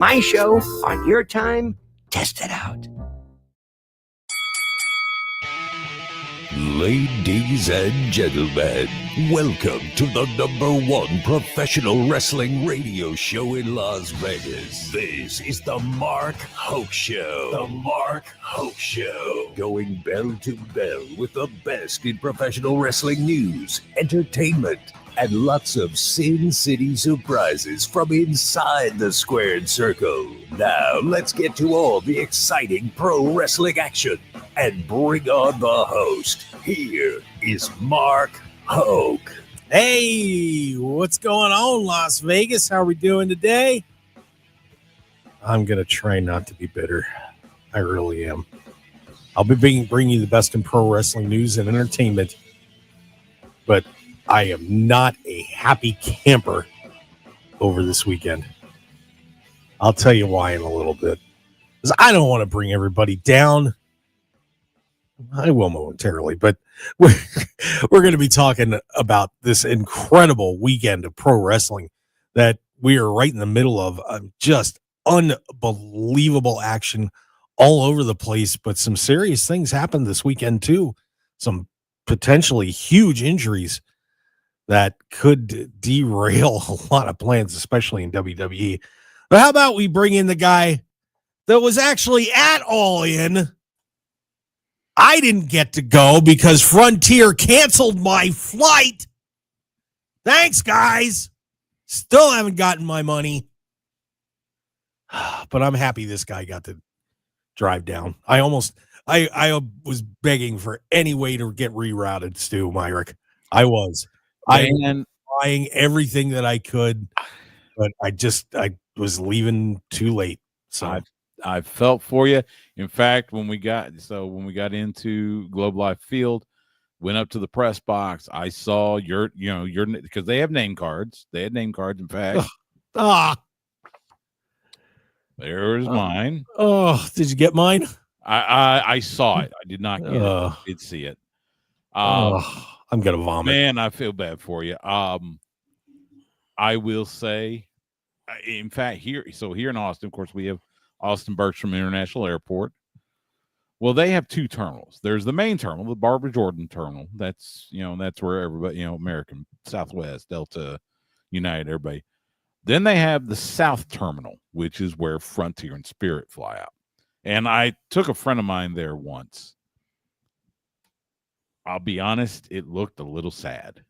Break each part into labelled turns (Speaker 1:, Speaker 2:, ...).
Speaker 1: My show on your time. Test it out.
Speaker 2: Ladies and gentlemen, welcome to the #1 professional wrestling radio show in Las Vegas. This is the Mark Hoke Show. The Mark Hoke Show. Going bell to bell with the best in professional wrestling news, entertainment, and lots of Sin City surprises from inside the squared circle. Now, let's get to all the exciting pro wrestling action and bring on the host. Here is Mark Hoke.
Speaker 3: Hey, what's going on, Las Vegas? How are we doing today? I'm going to try not to be bitter. I really am. I'll be bringing you the best in pro wrestling news and entertainment, but I am not a happy camper over this weekend. I'll tell you why in a little bit. Because I don't want to bring everybody down. I will momentarily, but we're going to be talking about this incredible weekend of pro wrestling that we are right in the middle of. Just unbelievable action all over the place, but some serious things happened this weekend too. Some potentially huge injuries that could derail a lot of plans, especially in WWE. But how about we bring in the guy that was actually at All In? I didn't get to go because Frontier canceled my flight. Thanks, guys. Still haven't gotten my money. But I'm happy this guy got to drive down. I was begging for any way to get rerouted, Stu, Myrick. I was trying everything that I could, but I was leaving too late. So
Speaker 4: I felt for you. In fact, when we got into Globe Life Field, went up to the press box, I saw your because they have name cards. They had name cards. In fact, there's mine.
Speaker 3: Oh, did you get mine?
Speaker 4: I saw it. I did not get it. I did see it.
Speaker 3: I'm gonna vomit.
Speaker 4: Man, I feel bad for you. I will say, in fact, here in Austin, of course, we have Austin Bergstrom International Airport. Well, they have two terminals. There's the main terminal, the Barbara Jordan terminal. That's where everybody, American, Southwest, Delta, United, everybody. Then they have the South terminal, which is where Frontier and Spirit fly out. And I took a friend of mine there once. I'll be honest, it looked a little sad.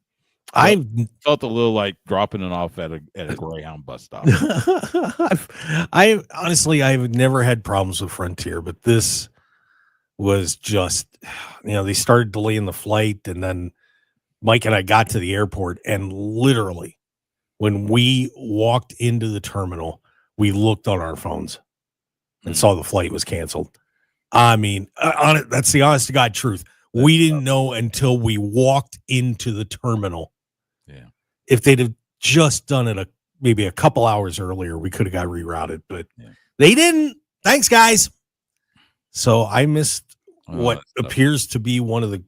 Speaker 4: I felt a little like dropping it off at a Greyhound bus stop.
Speaker 3: I've never had problems with Frontier, but this was just, they started delaying the flight, and then Mike and I got to the airport, and literally when we walked into the terminal, we looked on our phones and saw the flight was canceled. I mean, that's the honest to God truth. We didn't know until we walked into the terminal.
Speaker 4: Yeah.
Speaker 3: If they'd have just done it maybe a couple hours earlier, we could have got rerouted, but they didn't. Thanks, guys. So I missed what appears to be one of the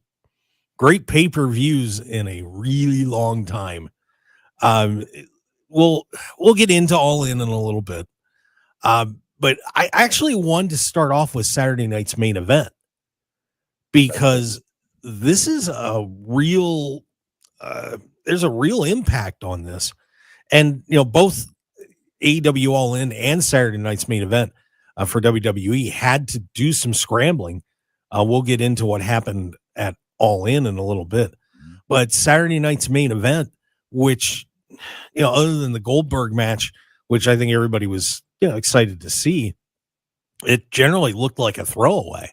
Speaker 3: great pay-per-views in a really long time. We'll get into All In a little bit. But I actually wanted to start off with Saturday night's main event, because this is a real there's a real impact on this. And, both AEW All In and Saturday night's main event for WWE had to do some scrambling. We'll get into what happened at All In a little bit. But Saturday night's main event, which, other than the Goldberg match, which I think everybody was excited to see, it generally looked like a throwaway.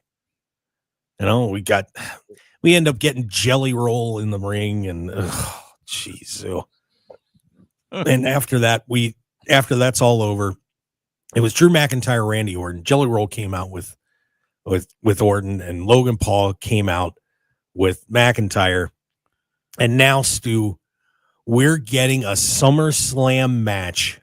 Speaker 3: We end up getting Jelly Roll in the ring, and jeez. And after that's all over, it was Drew McIntyre, Randy Orton. Jelly Roll came out with Orton, and Logan Paul came out with McIntyre. And now, Stu, we're getting a SummerSlam match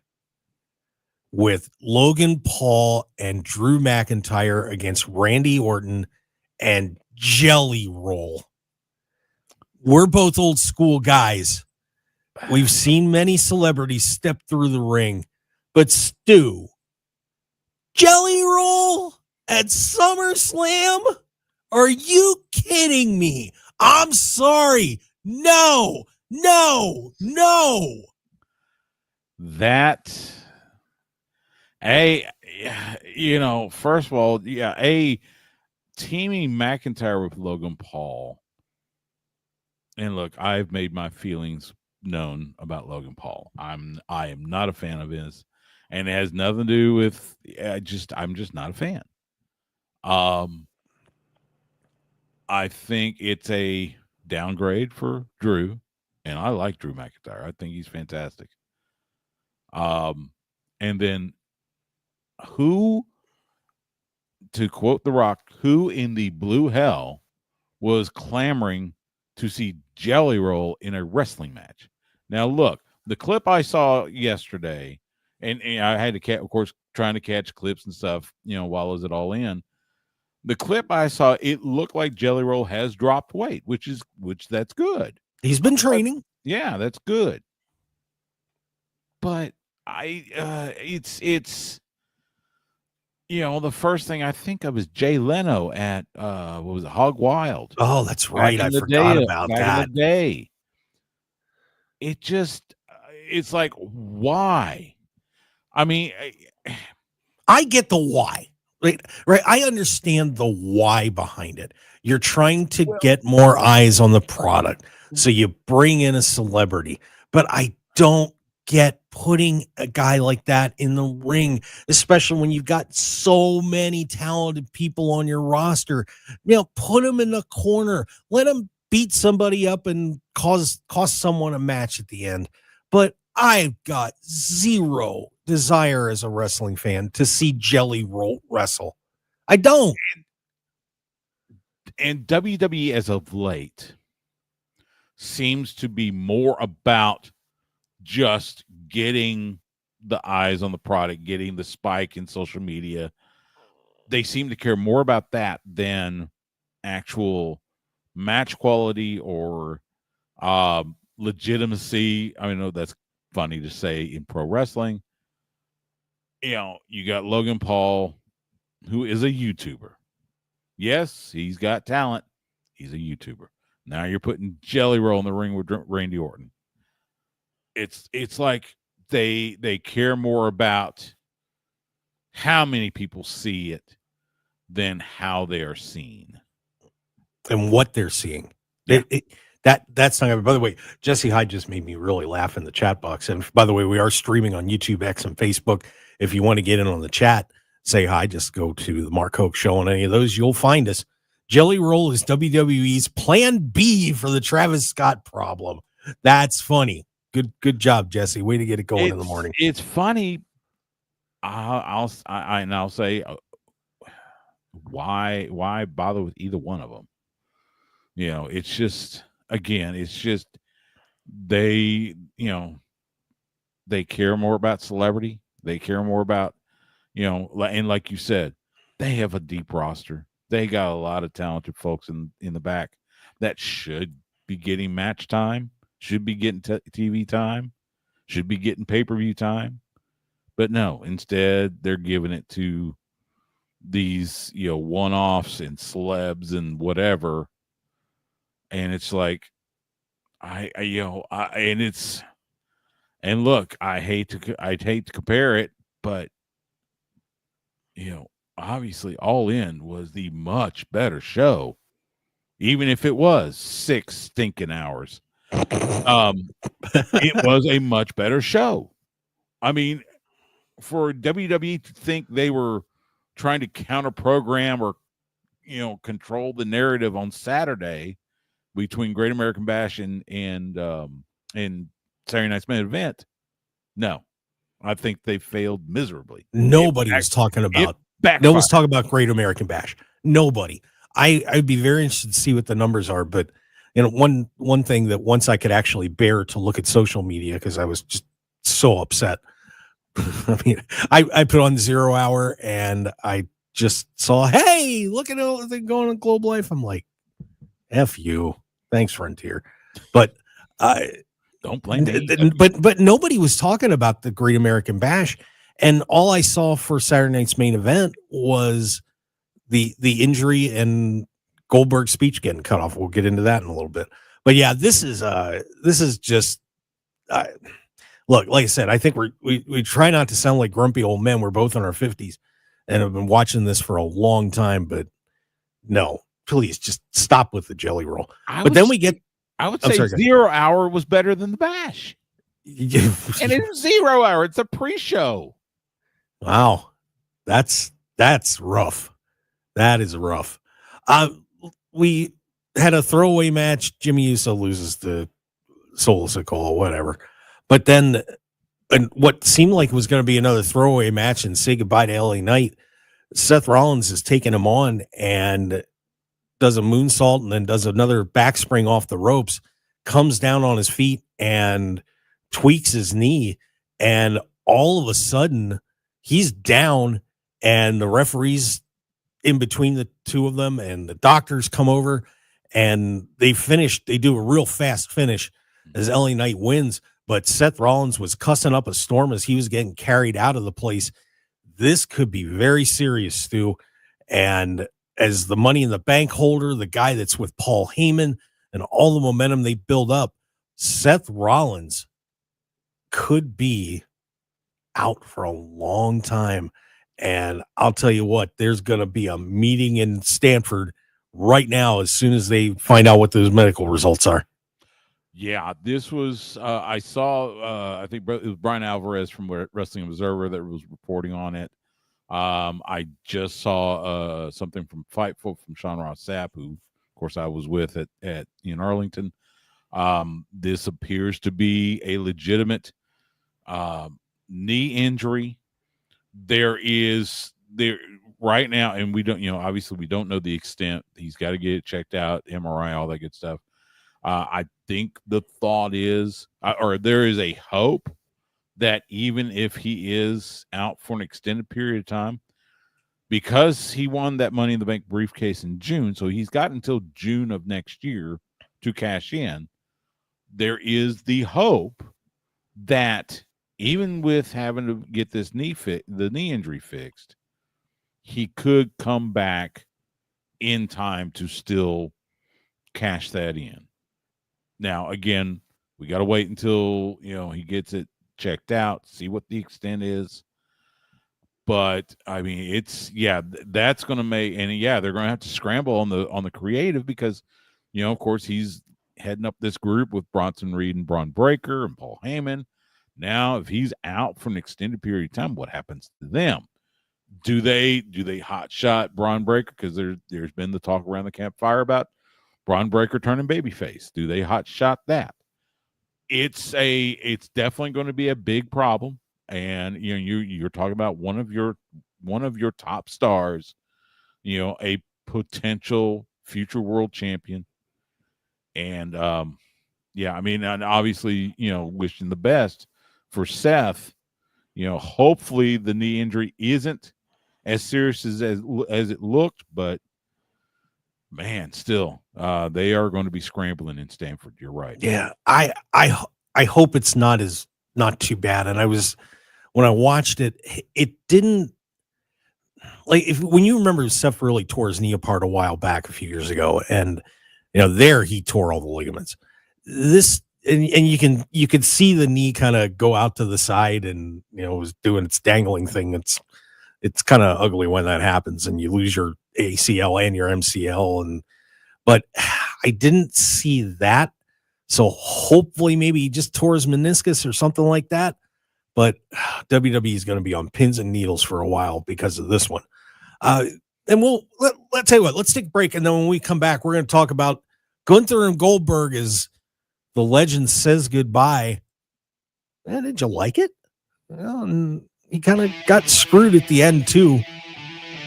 Speaker 3: with Logan Paul and Drew McIntyre against Randy Orton and Jelly Roll. We're both old school guys. We've seen many celebrities step through the ring, but Stu, Jelly Roll at SummerSlam? Are you kidding me? I'm sorry. No.
Speaker 4: That first of all, teaming McIntyre with Logan Paul. And look, I've made my feelings known about Logan Paul. I am not a fan of his, and it has nothing to do with I'm just not a fan. I think it's a downgrade for Drew, and I like Drew McIntyre. I think he's fantastic. And then who, to quote The Rock, who in the blue hell was clamoring to see Jelly Roll in a wrestling match? Now, look, the clip I saw yesterday, and I had to, of course, trying to catch clips and stuff, while I was it all in. The clip I saw, it looked like Jelly Roll has dropped weight, which that's good.
Speaker 3: He's been training.
Speaker 4: Yeah, that's good. But it's the first thing I think of is Jay Leno at what was it, Hog Wild?
Speaker 3: Oh, that's right. I forgot about that.
Speaker 4: Back in the day. It's like, why? I mean,
Speaker 3: I get the why. Right. I understand the why behind it. You're trying to get more eyes on the product. So you bring in a celebrity. But I don't get putting a guy like that in the ring, especially when you've got so many talented people on your roster. Put him in the corner. Let him beat somebody up and cost someone a match at the end. But I've got zero desire as a wrestling fan to see Jelly Roll wrestle. I don't.
Speaker 4: And WWE as of late seems to be more about just getting the eyes on the product, getting the spike in social media. They seem to care more about that than actual match quality or legitimacy. I know that's funny to say in pro wrestling. You got Logan Paul, who is a YouTuber. Yes, he's got talent. He's a YouTuber. Now you're putting Jelly Roll in the ring with Randy Orton. It's like they care more about how many people see it than how they are seen
Speaker 3: and what they're seeing.
Speaker 4: Yeah.
Speaker 3: That's not. By the way, Jesse Hyde just made me really laugh in the chat box. And by the way, we are streaming on YouTube, X, and Facebook. If you want to get in on the chat, say hi. Just go to the Mark Hoke Show on any of those. You'll find us. Jelly Roll is WWE's Plan B for the Travis Scott problem. That's funny. Good job, Jesse. Way to get it going in the morning.
Speaker 4: It's funny. I'll say, why bother with either one of them? It's just, again, they care more about celebrity. They care more about, and like you said, they have a deep roster. They got a lot of talented folks in the back that should be getting match time, should be getting TV time, should be getting pay-per-view time. But no, instead they're giving it to these, one-offs and celebs and whatever. And it's like, and look, I hate to compare it, but obviously All In was the much better show, even if it was 6 stinking hours. It was a much better show. I mean, for WWE to think they were trying to counter program or control the narrative on Saturday between Great American Bash and Saturday Night's Main Event, no, I think they failed miserably.
Speaker 3: Nobody was talking about Great American Bash. Nobody. I'd be very interested to see what the numbers are, but one thing that once I could actually bear to look at social media because I was just so upset. I mean, I put on 0 Hour and I just saw, hey, look at all the thing going on Globe Life. I'm like, F you. Thanks, Frontier. But
Speaker 4: don't blame me.
Speaker 3: But nobody was talking about the Great American Bash. And all I saw for Saturday night's main event was the injury and Goldberg's speech getting cut off. We'll get into that in a little bit. But yeah, this is just look, like I said, I think we try not to sound like grumpy old men. We're both in our 50s and have been watching this for a long time, but no, please just stop with the jelly roll. I would say
Speaker 4: 0 Hour was better than the Bash. And it's 0 Hour. It's a pre-show.
Speaker 3: Wow. That's rough. That is rough. We had a throwaway match. Jimmy Uso loses to Solo Sikoa, whatever. But then, and what seemed like was going to be another throwaway match and say goodbye to LA Knight, Seth Rollins is taking him on and does a moonsault and then does another back spring off the ropes, comes down on his feet and tweaks his knee. And all of a sudden, he's down and the referee's in between the two of them and the doctors come over and they do a real fast finish as LA Knight wins. But Seth Rollins was cussing up a storm as he was getting carried out of the place. This could be very serious, Stu. And as the Money in the Bank holder, the guy that's with Paul Heyman and all the momentum they build up, Seth Rollins could be out for a long time. And I'll tell you what, there's going to be a meeting in Stanford right now as soon as they find out what those medical results are.
Speaker 4: Yeah, this was, I saw, I think it was Brian Alvarez from Wrestling Observer that was reporting on it. I just saw something from Fightful from Sean Ross Sapp, who, of course, I was with in Arlington. This appears to be a legitimate knee injury. There right now, and we don't, obviously we don't know the extent. He's got to get it checked out, MRI, all that good stuff. I think the thought is, or there is a hope that even if he is out for an extended period of time, because he won that Money in the Bank briefcase in June, so he's got until June of next year to cash in. There is the hope that even with having to get this the knee injury fixed, he could come back in time to still cash that in. Now, again, we got to wait until, he gets it checked out, see what the extent is. But I mean, that's going to make, and they're going to have to scramble on the creative because, of course, he's heading up this group with Bronson Reed and Braun Breaker and Paul Heyman. Now, if he's out for an extended period of time, what happens to them? Do they hot shot Braun Breaker? Because there's been the talk around the campfire about Braun Breaker turning babyface. Do they hot shot that? It's definitely going to be a big problem. And you're talking about one of your top stars, a potential future world champion. And and obviously, wishing the best for Seth. Hopefully the knee injury isn't as serious as it looked, but man, still, they are going to be scrambling in Stanford. You're right.
Speaker 3: Yeah, I hope it's not too bad. And when I watched it, it didn't when you remember Seth really tore his knee apart a while back a few years ago, and there he tore all the ligaments. This and you could see the knee kind of go out to the side, and it was doing its dangling thing. It's kind of ugly when that happens, and you lose your ACL and your MCL. But I didn't see that, so hopefully maybe he just tore his meniscus or something like that. But WWE is going to be on pins and needles for a while because of this one. And let's tell you what, let's take a break. And then when we come back, we're going to talk about Gunther and Goldberg as the legend says goodbye. Man, did you like it? Well, he kind of got screwed at the end too.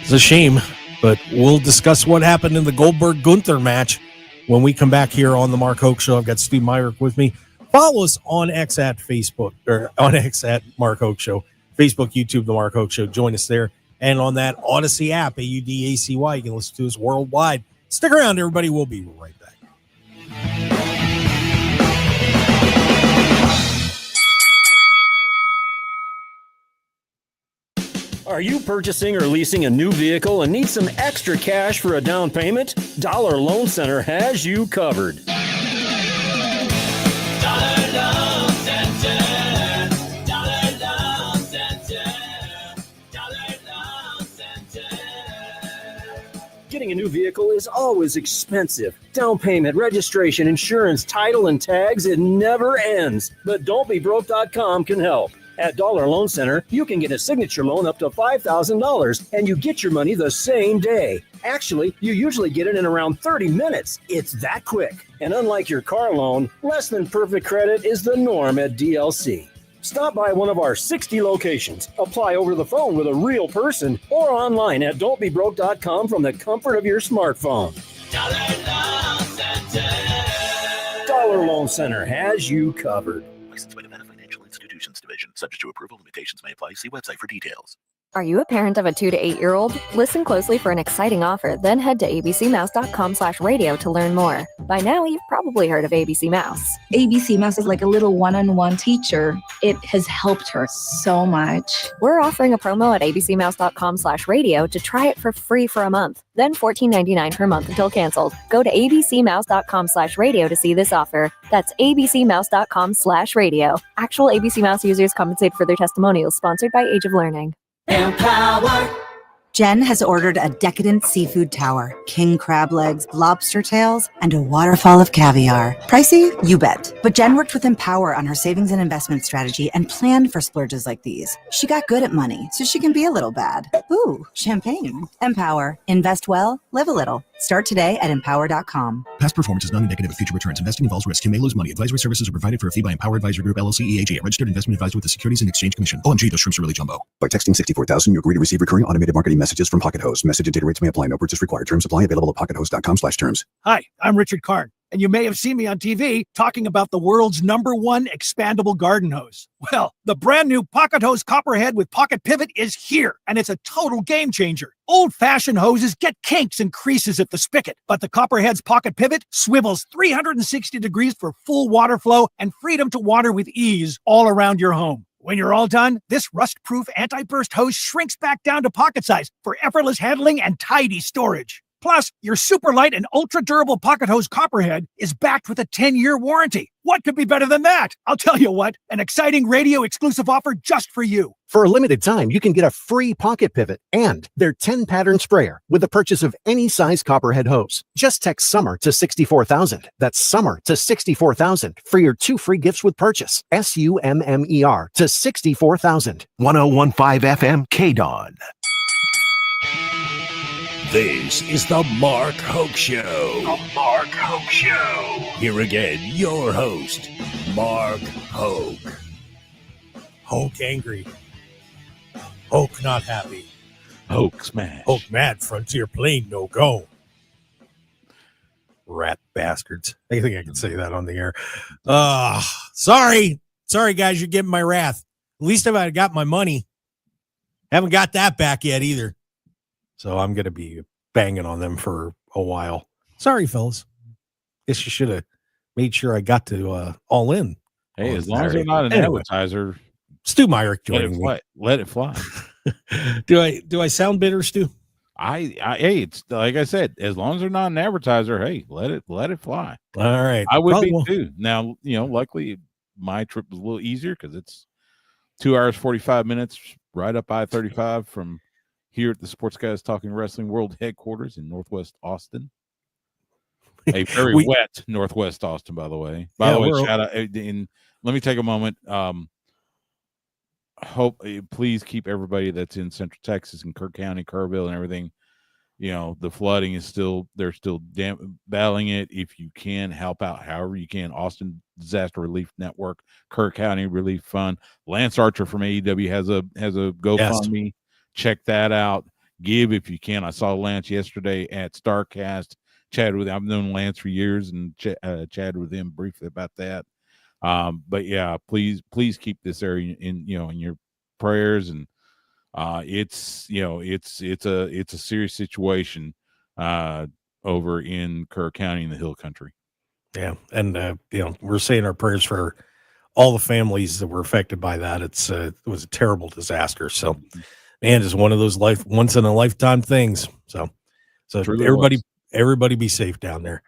Speaker 3: It's a shame, but we'll discuss what happened in the Goldberg Gunther match when we come back here on the Mark Hoke Show. I've got Steve Myrick with me. Follow us on X at Facebook, or on X at Mark Hoke Show, Facebook, YouTube, The Mark Hoke Show. Join us there. And on that Odyssey app, AUDACY, you can listen to us worldwide. Stick around, everybody. We'll be right back.
Speaker 5: Are you purchasing or leasing a new vehicle and need some extra cash for a down payment? Dollar Loan Center has you covered.
Speaker 6: Dollar Loan Center. Dollar Loan Center. Dollar Loan Center.
Speaker 5: Getting a new vehicle is always expensive. Down payment, registration, insurance, title, and tags, it never ends. But Don'tBeBroke.com can help. At Dollar Loan Center, you can get a signature loan up to $5,000, and you get your money the same day. Actually, you usually get it in around 30 minutes. It's that quick. And unlike your car loan, less than perfect credit is the norm at DLC. Stop by one of our 60 locations, apply over the phone with a real person, or online at don'tbebroke.com from the comfort of your smartphone.
Speaker 6: Dollar Loan Center.
Speaker 5: Dollar Loan Center has you covered.
Speaker 7: Licensed by Nevada Financial Institutions Division. Subject to approval, limitations may apply. See website for details.
Speaker 8: Are you a parent of a 2 to 8 year old? Listen closely for an exciting offer, then head to abcmouse.com/radio to learn more. By now, you've probably heard of ABC Mouse.
Speaker 9: ABC Mouse is like a little one-on-one teacher. It has helped her so much.
Speaker 8: We're offering a promo at abcmouse.com/radio to try it for free for a month, then $14.99 per month until canceled. Go to abcmouse.com/radio to see this offer. That's abcmouse.com/radio. Actual ABC Mouse users compensate for their testimonials, sponsored by Age of Learning.
Speaker 6: Empower.
Speaker 10: Jen has ordered a decadent seafood tower, king crab legs, lobster tails, and a waterfall of caviar. Pricey? You bet. But Jen worked with Empower on her savings and investment strategy and planned for splurges like these. She got good at money, so she can be a little bad. Ooh, champagne. Empower. Invest well, live a little. Start today at empower.com.
Speaker 11: Past performance is not indicative of future returns. Investing involves risk. You may lose money. Advisory services are provided for a fee by Empower Advisory Group, LLC, EAG, a registered investment advisor with the Securities and Exchange Commission. OMG, those shrimps are really jumbo.
Speaker 12: By texting 64,000, you agree to receive recurring automated marketing messages from Pocket Host. Message and data rates may apply. No purchase required. Terms apply. Available at pockethost.com/terms.
Speaker 13: Hi, I'm Richard Karn, and you may have seen me on TV talking about the world's #1 expandable garden hose. Well, the brand new Pocket Hose Copperhead with Pocket Pivot is here, and it's a total game changer. Old-fashioned hoses get kinks and creases at the spigot, but the Copperhead's Pocket Pivot swivels 360 degrees for full water flow and freedom to water with ease all around your home. When you're all done, this rust-proof anti-burst hose shrinks back down to pocket size for effortless handling and tidy storage. Plus, your super light and ultra-durable Pocket Hose Copperhead is backed with a 10-year warranty. What could be better than that? I'll tell you what, an exciting radio-exclusive offer just for you.
Speaker 14: For a limited time, you can get a free Pocket Pivot and their 10-pattern sprayer with the purchase of any size Copperhead hose. Just text SUMMER to 64,000. That's SUMMER to 64,000 for your 2 free gifts with purchase. SUMMER to 64,000.
Speaker 2: 1015 FM KDAWN. This is the Mark Hoke Show. The Mark Hoke Show. Here again, your host, Mark Hoke.
Speaker 3: Hoke angry. Hoke not happy.
Speaker 4: Hoke smash.
Speaker 3: Hoke mad. Frontier plane no go. Rat bastards. I think I can say that on the air. Sorry. Sorry, guys. You're getting my wrath. At least if I got my money. Haven't got that back yet either. So I'm going to be banging on them for a while. Sorry, fellas. Guess you should have made sure I got to all in.
Speaker 4: Hey, as long as they're not an advertiser.
Speaker 3: Stu Myrick joining me.
Speaker 4: Let it fly.
Speaker 3: Do I sound bitter, Stu?
Speaker 4: Hey, it's like I said, as long as they're not an advertiser, hey, let it fly.
Speaker 3: All right.
Speaker 4: I would be too. Now, luckily my trip was a little easier because it's 2 hours, 45 minutes right up I-35 from here at the Sports Guys Talking Wrestling World headquarters in Northwest Austin. A very wet Northwest Austin, by the way. By the way, shout out. And let me take a moment. Please keep everybody that's in Central Texas and Kirk County, Kerrville, and everything. The flooding is they're still battling it. If you can help out, however you can. Austin Disaster Relief Network, Kirk County Relief Fund. Lance Archer from AEW has a GoFundMe. Yes. Check that out. Give if you can. I saw Lance yesterday at StarCast. Chatted with him. I've known Lance for years and chatted with him briefly about that. But yeah, please keep this area in your prayers. And it's a serious situation over in Kerr County in the Hill Country.
Speaker 3: Yeah, and we're saying our prayers for all the families that were affected by that. It was a terrible disaster. So man, just one of those once in a lifetime things. So
Speaker 4: Truly
Speaker 3: everybody be safe down there.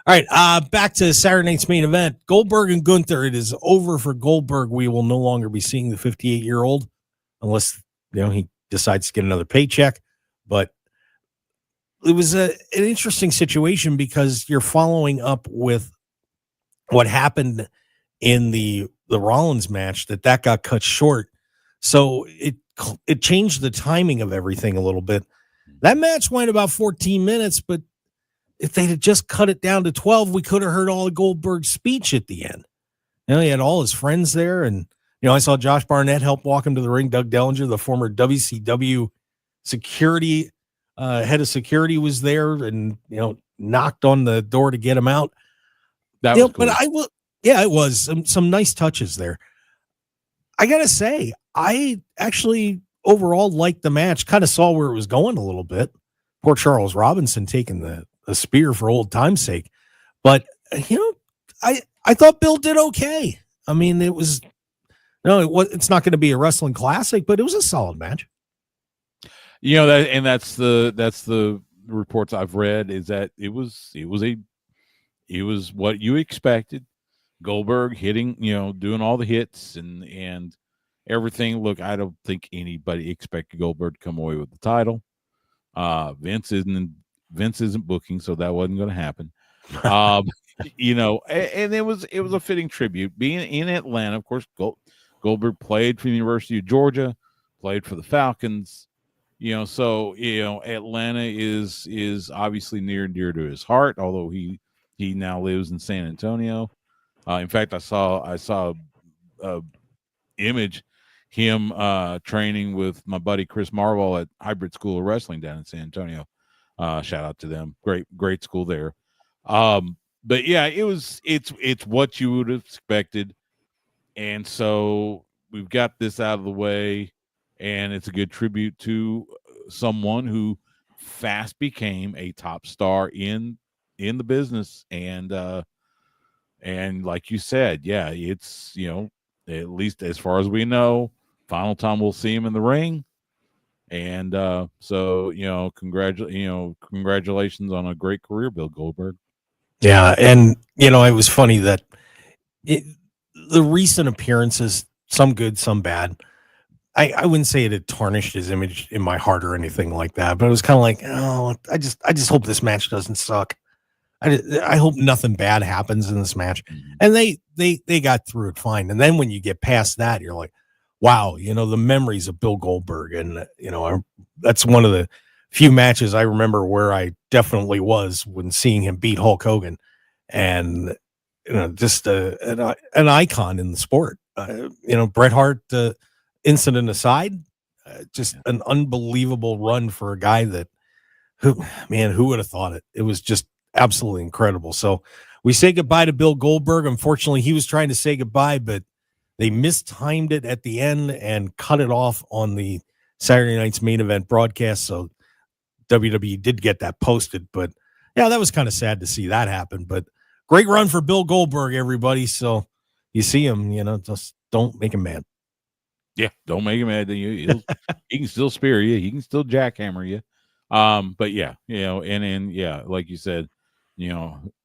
Speaker 3: All right, back to Saturday night's main event. Goldberg and Gunther. It is over for Goldberg. We will no longer be seeing the 58-year-old unless he decides to get another paycheck. But it was an interesting situation because you're following up with what happened in the Rollins match that got cut short. So it changed the timing of everything a little bit. That match went about 14 minutes, but if they'd have just cut it down to 12, we could have heard all of Goldberg's speech at the end. He had all his friends there, and I saw Josh Barnett help walk him to the ring. Doug Dellinger, the former WCW security head of security, was there and knocked on the door to get him out.
Speaker 4: That was cool.
Speaker 3: But it was some nice touches there. I gotta say, I actually overall liked the match. Kind of saw where it was going a little bit. Poor Charles Robinson taking the spear for old time's sake, but I thought Bill did okay. I mean, it's not going to be a wrestling classic, but it was a solid match.
Speaker 4: That's the reports I've read, is that it was what you expected. Goldberg hitting, doing all the hits and everything. Look, I don't think anybody expected Goldberg to come away with the title. Vince isn't booking, so that wasn't going to happen. And it was a fitting tribute. Being in Atlanta, of course, Goldberg played for the University of Georgia, played for the Falcons. So Atlanta is obviously near and dear to his heart, although he now lives in San Antonio. In fact, I saw a image him training with my buddy Chris Marvel at Hybrid School of Wrestling down in San Antonio. Shout out to them. Great school there. But yeah, it's what you would have expected. And so we've got this out of the way, and it's a good tribute to someone who fast became a top star in the business. And like you said, yeah, it's, at least as far as we know, final time we'll see him in the ring. And so congratulations on a great career, Bill Goldberg.
Speaker 3: Yeah, and it was funny that the recent appearances, some good, some bad. I wouldn't say it had tarnished his image in my heart or anything like that, but it was kind of like, oh, I just hope this match doesn't suck. I hope nothing bad happens in this match. And they got through it fine. And then when you get past that, you're like, wow, the memories of Bill Goldberg. And, that's one of the few matches I remember where I definitely was when seeing him beat Hulk Hogan. And, just an icon in the sport. Bret Hart, incident aside, just an unbelievable run for a guy who would have thought it? It was just absolutely incredible. So we say goodbye to Bill Goldberg. Unfortunately, he was trying to say goodbye, but they mistimed it at the end and cut it off on the Saturday night's main event broadcast. So WWE did get that posted, but yeah, that was kind of sad to see that happen. But great run for Bill Goldberg, everybody. So you see him, just don't make him mad.
Speaker 4: Yeah, don't make him mad. He can still spear you. He can still jackhammer you. But yeah, and yeah, like you said,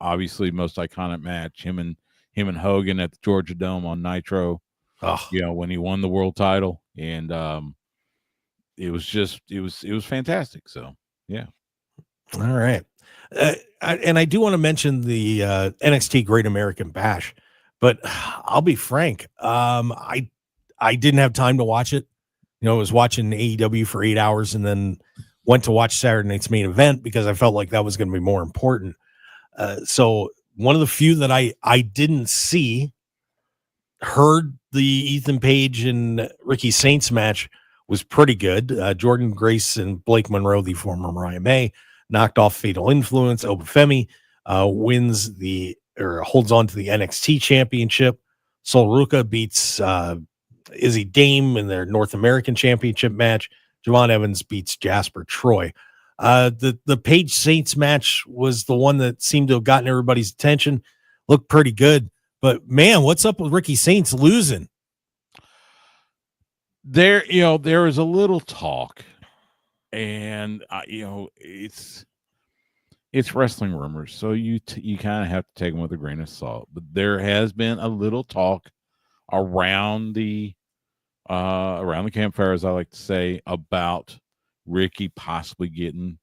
Speaker 4: obviously most iconic match, him and Hogan at the Georgia Dome on Nitro.
Speaker 3: Oh.
Speaker 4: When he won the world title, and it was fantastic. So yeah.
Speaker 3: All right. I do want to mention the NXT Great American Bash, but I'll be frank. I didn't have time to watch it. I was watching AEW for 8 hours and then went to watch Saturday night's main event because I felt like that was going to be more important. So one of the few that I didn't see, heard the Ethan Page and Ricky Saints match was pretty good. Jordan Grace and Blake Monroe, the former Mariah May, knocked off Fatal Influence. Obafemi holds on to the NXT championship. Sol Ruka beats Izzy Dame in their North American championship match. Javon Evans beats Jasper Troy. The Page Saints match was the one that seemed to have gotten everybody's attention. Looked pretty good, but man, what's up with Ricky Saints losing?
Speaker 4: there is a little talk, and it's wrestling rumors, so you kind of have to take them with a grain of salt. But there has been a little talk around the campfire, as I like to say, about Ricky possibly getting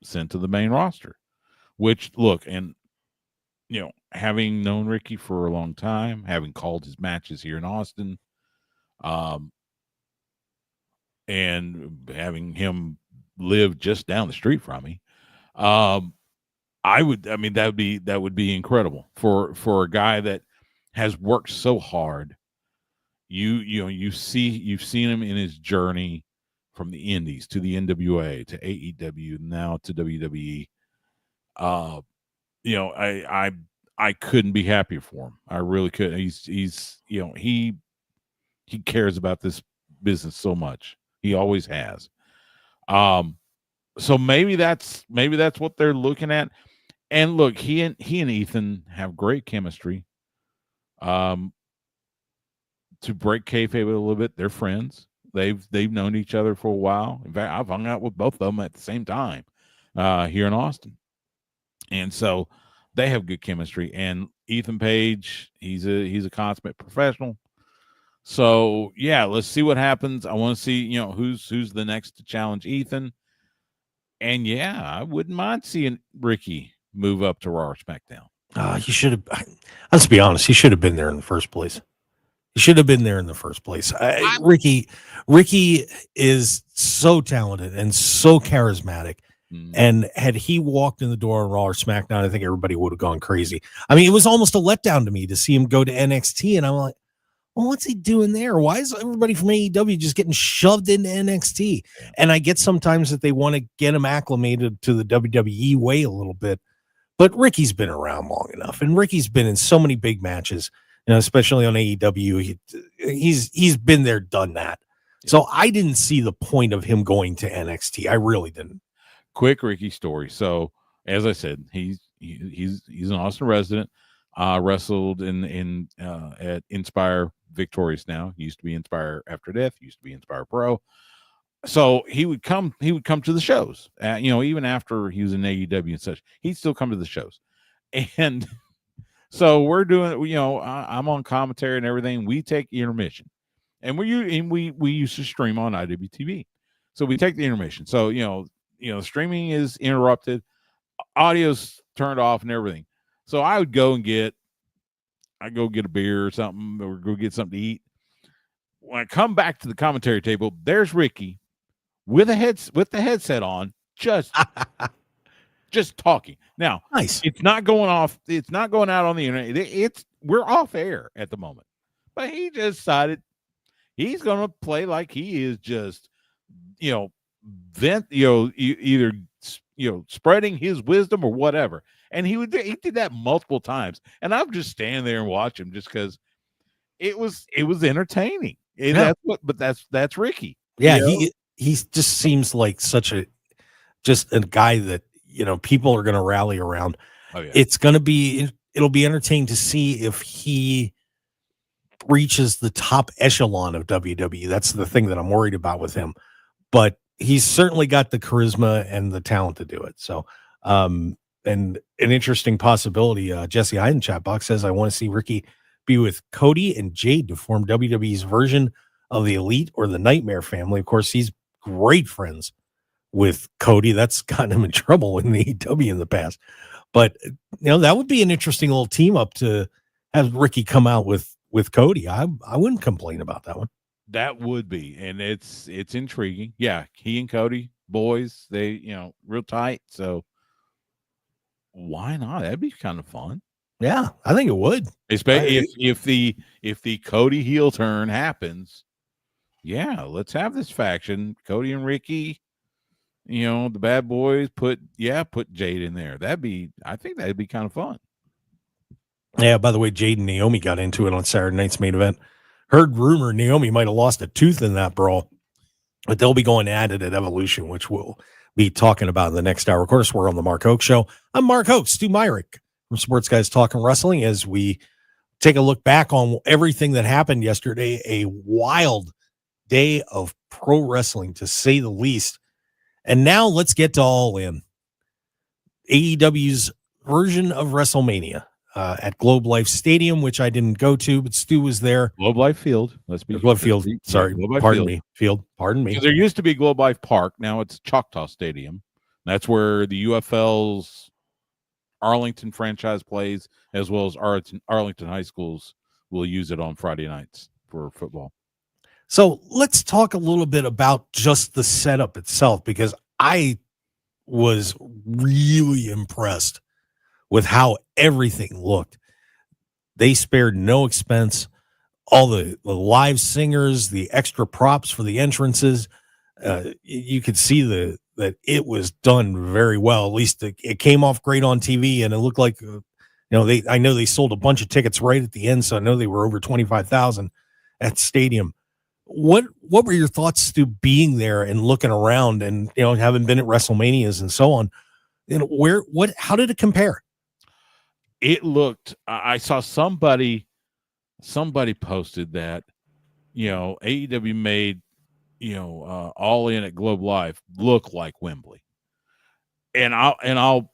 Speaker 4: sent to the main roster. Which, look, and having known Ricky for a long time, having called his matches here in Austin, and having him live just down the street from me, that would be incredible for a guy that has worked so hard. You've seen him in his journey from the Indies to the NWA to AEW, now to WWE. I couldn't be happier for him. I really couldn't. He cares about this business so much. He always has. So maybe that's what they're looking at. And look, he and Ethan have great chemistry. To break kayfabe a little bit, they're friends. They've known each other for a while. In fact, I've hung out with both of them at the same time here in Austin, and so they have good chemistry. And Ethan Page, he's a consummate professional. So yeah, let's see what happens. I want to see who's the next to challenge Ethan. And yeah, I wouldn't mind seeing Ricky move up to Raw or SmackDown.
Speaker 3: He should have. Let's be honest. He should have been there in the first place. He should have been there in the first place. Ricky is so talented and so charismatic. And had he walked in the door on Raw or SmackDown, I think everybody would have gone crazy. I mean, it was almost a letdown to me to see him go to NXT. And I'm like, well, what's he doing there? Why is everybody from AEW just getting shoved into NXT? And I get sometimes that they want to get him acclimated to the WWE way a little bit. But Ricky's been around long enough. And Ricky's been in so many big matches. Especially on AEW, he's been there, done that. Yeah. So I didn't see the point of him going to NXT. I really didn't.
Speaker 4: Quick Ricky story. So as I said, he's an Austin resident. Wrestled in at Inspire Victorious now. He used to be Inspire After Death. Used to be Inspire Pro. So he would come to the shows. Even after he was in AEW and such, he'd still come to the shows. And so we're doing, I'm on commentary and everything. We take intermission, and we used to stream on IWTV. So we take the intermission. So, streaming is interrupted, audio's turned off and everything. So I would go get a beer or something, or go get something to eat. When I come back to the commentary table, there's Ricky with the headset on, just talking. Now,
Speaker 3: nice.
Speaker 4: It's not going off. It's not going out on the internet. We're off air at the moment, but he just decided he's going to play like he is just, either spreading his wisdom or whatever. And he did that multiple times, and I'm just standing there and watch him just because it was entertaining.
Speaker 3: Yeah.
Speaker 4: That's Ricky.
Speaker 3: Yeah, he just seems like such a guy that people are going to rally around.
Speaker 4: Oh, yeah.
Speaker 3: It'll be entertaining to see if he reaches the top echelon of WWE. That's the thing that I'm worried about with him, but he's certainly got the charisma and the talent to do it. So, and an interesting possibility. Jesse Hyde in chat box says, I want to see Ricky be with Cody and Jade to form WWE's version of the Elite or the Nightmare family. Of course, he's great friends with Cody. That's gotten him in trouble in the AEW in the past. But that would be an interesting little team up to have Ricky come out with Cody. I wouldn't complain about that one.
Speaker 4: That would be, and it's intriguing. Yeah, he and Cody, boys, they real tight. So why not? That'd be kind of fun.
Speaker 3: Yeah, I think it would.
Speaker 4: Especially if the Cody heel turn happens. Yeah, let's have this faction. Cody and Ricky. The bad boys put Jade in there. I think that'd be kind of fun.
Speaker 3: Yeah, by the way, Jade and Naomi got into it on Saturday night's main event. Heard rumor Naomi might have lost a tooth in that brawl, but they'll be going at it at Evolution, which we'll be talking about in the next hour. Of course, we're on the Mark Hoke Show. I'm Mark Hoke, Stu Myrick from Sports Guys Talking Wrestling, as we take a look back on everything that happened yesterday. A wild day of pro wrestling, to say the least. And now let's get to All In, AEW's version of WrestleMania at Globe Life Stadium, which I didn't go to, but Stu was there.
Speaker 4: Globe Life Field.
Speaker 3: Globe Field. Sorry,
Speaker 4: Globe Life
Speaker 3: pardon
Speaker 4: Field.
Speaker 3: me. Field. Pardon me.
Speaker 4: Because there used to be Globe Life Park. Now it's Choctaw Stadium. That's where the UFL's Arlington franchise plays, as well as Arlington High Schools will use it on Friday nights for football.
Speaker 3: So let's talk a little bit about just the setup itself, because I was really impressed with how everything looked. They spared no expense. All the live singers, the extra props for the entrances, you could see that it was done very well. At least it came off great on TV, and it looked like, I know they sold a bunch of tickets right at the end, so I know they were over 25,000 at the stadium. What were your thoughts, Stu, being there and looking around and, having been at WrestleManias and so on? How did it compare?
Speaker 4: It looked, I saw somebody posted that, AEW made, All In at Globe Life look like Wembley. And I'll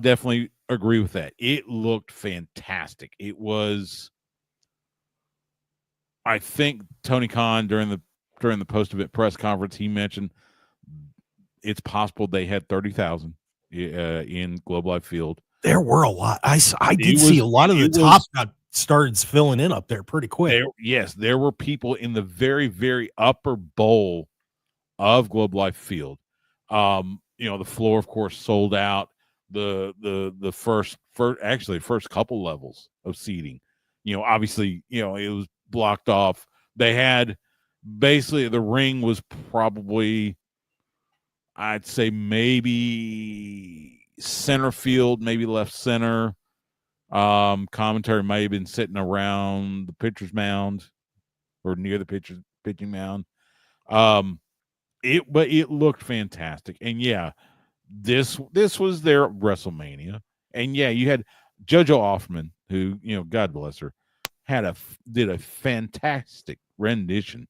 Speaker 4: definitely agree with that. It looked fantastic. It was, I think Tony Khan during the post-event press conference, he mentioned it's possible they had 30,000 in Globe Life Field.
Speaker 3: There were a lot. I did see a lot of the top got started filling in up there pretty quick.
Speaker 4: There were people in the very, very upper bowl of Globe Life Field. The floor, of course, sold out. The first couple levels of seating. Obviously, it was blocked off. They had basically, the ring was probably, I'd say, maybe center field, maybe left center. Commentary may have been sitting around the pitcher's mound or near the pitching mound. But it looked fantastic. And yeah, this was their WrestleMania. And yeah, you had JoJo Offerman, who, God bless her, did a fantastic rendition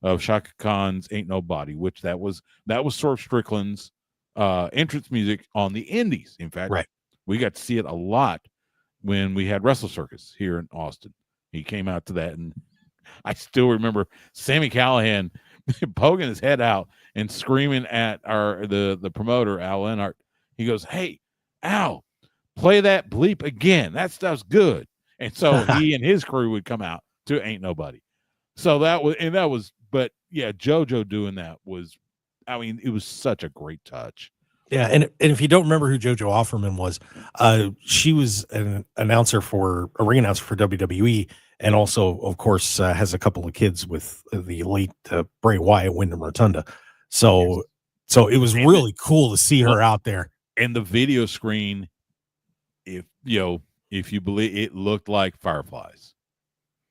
Speaker 4: of Shaka Khan's Ain't Nobody, which that was Swerve Strickland's entrance music on the Indies. In fact,
Speaker 3: right,
Speaker 4: we got to see it a lot when we had Wrestle Circus here in Austin. He came out to that, and I still remember Sammy Callahan poking his head out and screaming at the promoter, Al Lenhart. He goes, "Hey, Al, play that bleep again. That stuff's good." And so he and his crew would come out to Ain't Nobody. So but yeah, JoJo doing that was, it was such a great touch.
Speaker 3: Yeah, and if you don't remember who JoJo Offerman was, she was a ring announcer for WWE, and also, of course, has a couple of kids with the late Bray Wyatt, Wyndham Rotunda. So it was really cool to see her out there.
Speaker 4: And the video screen, if you believe, it looked like fireflies.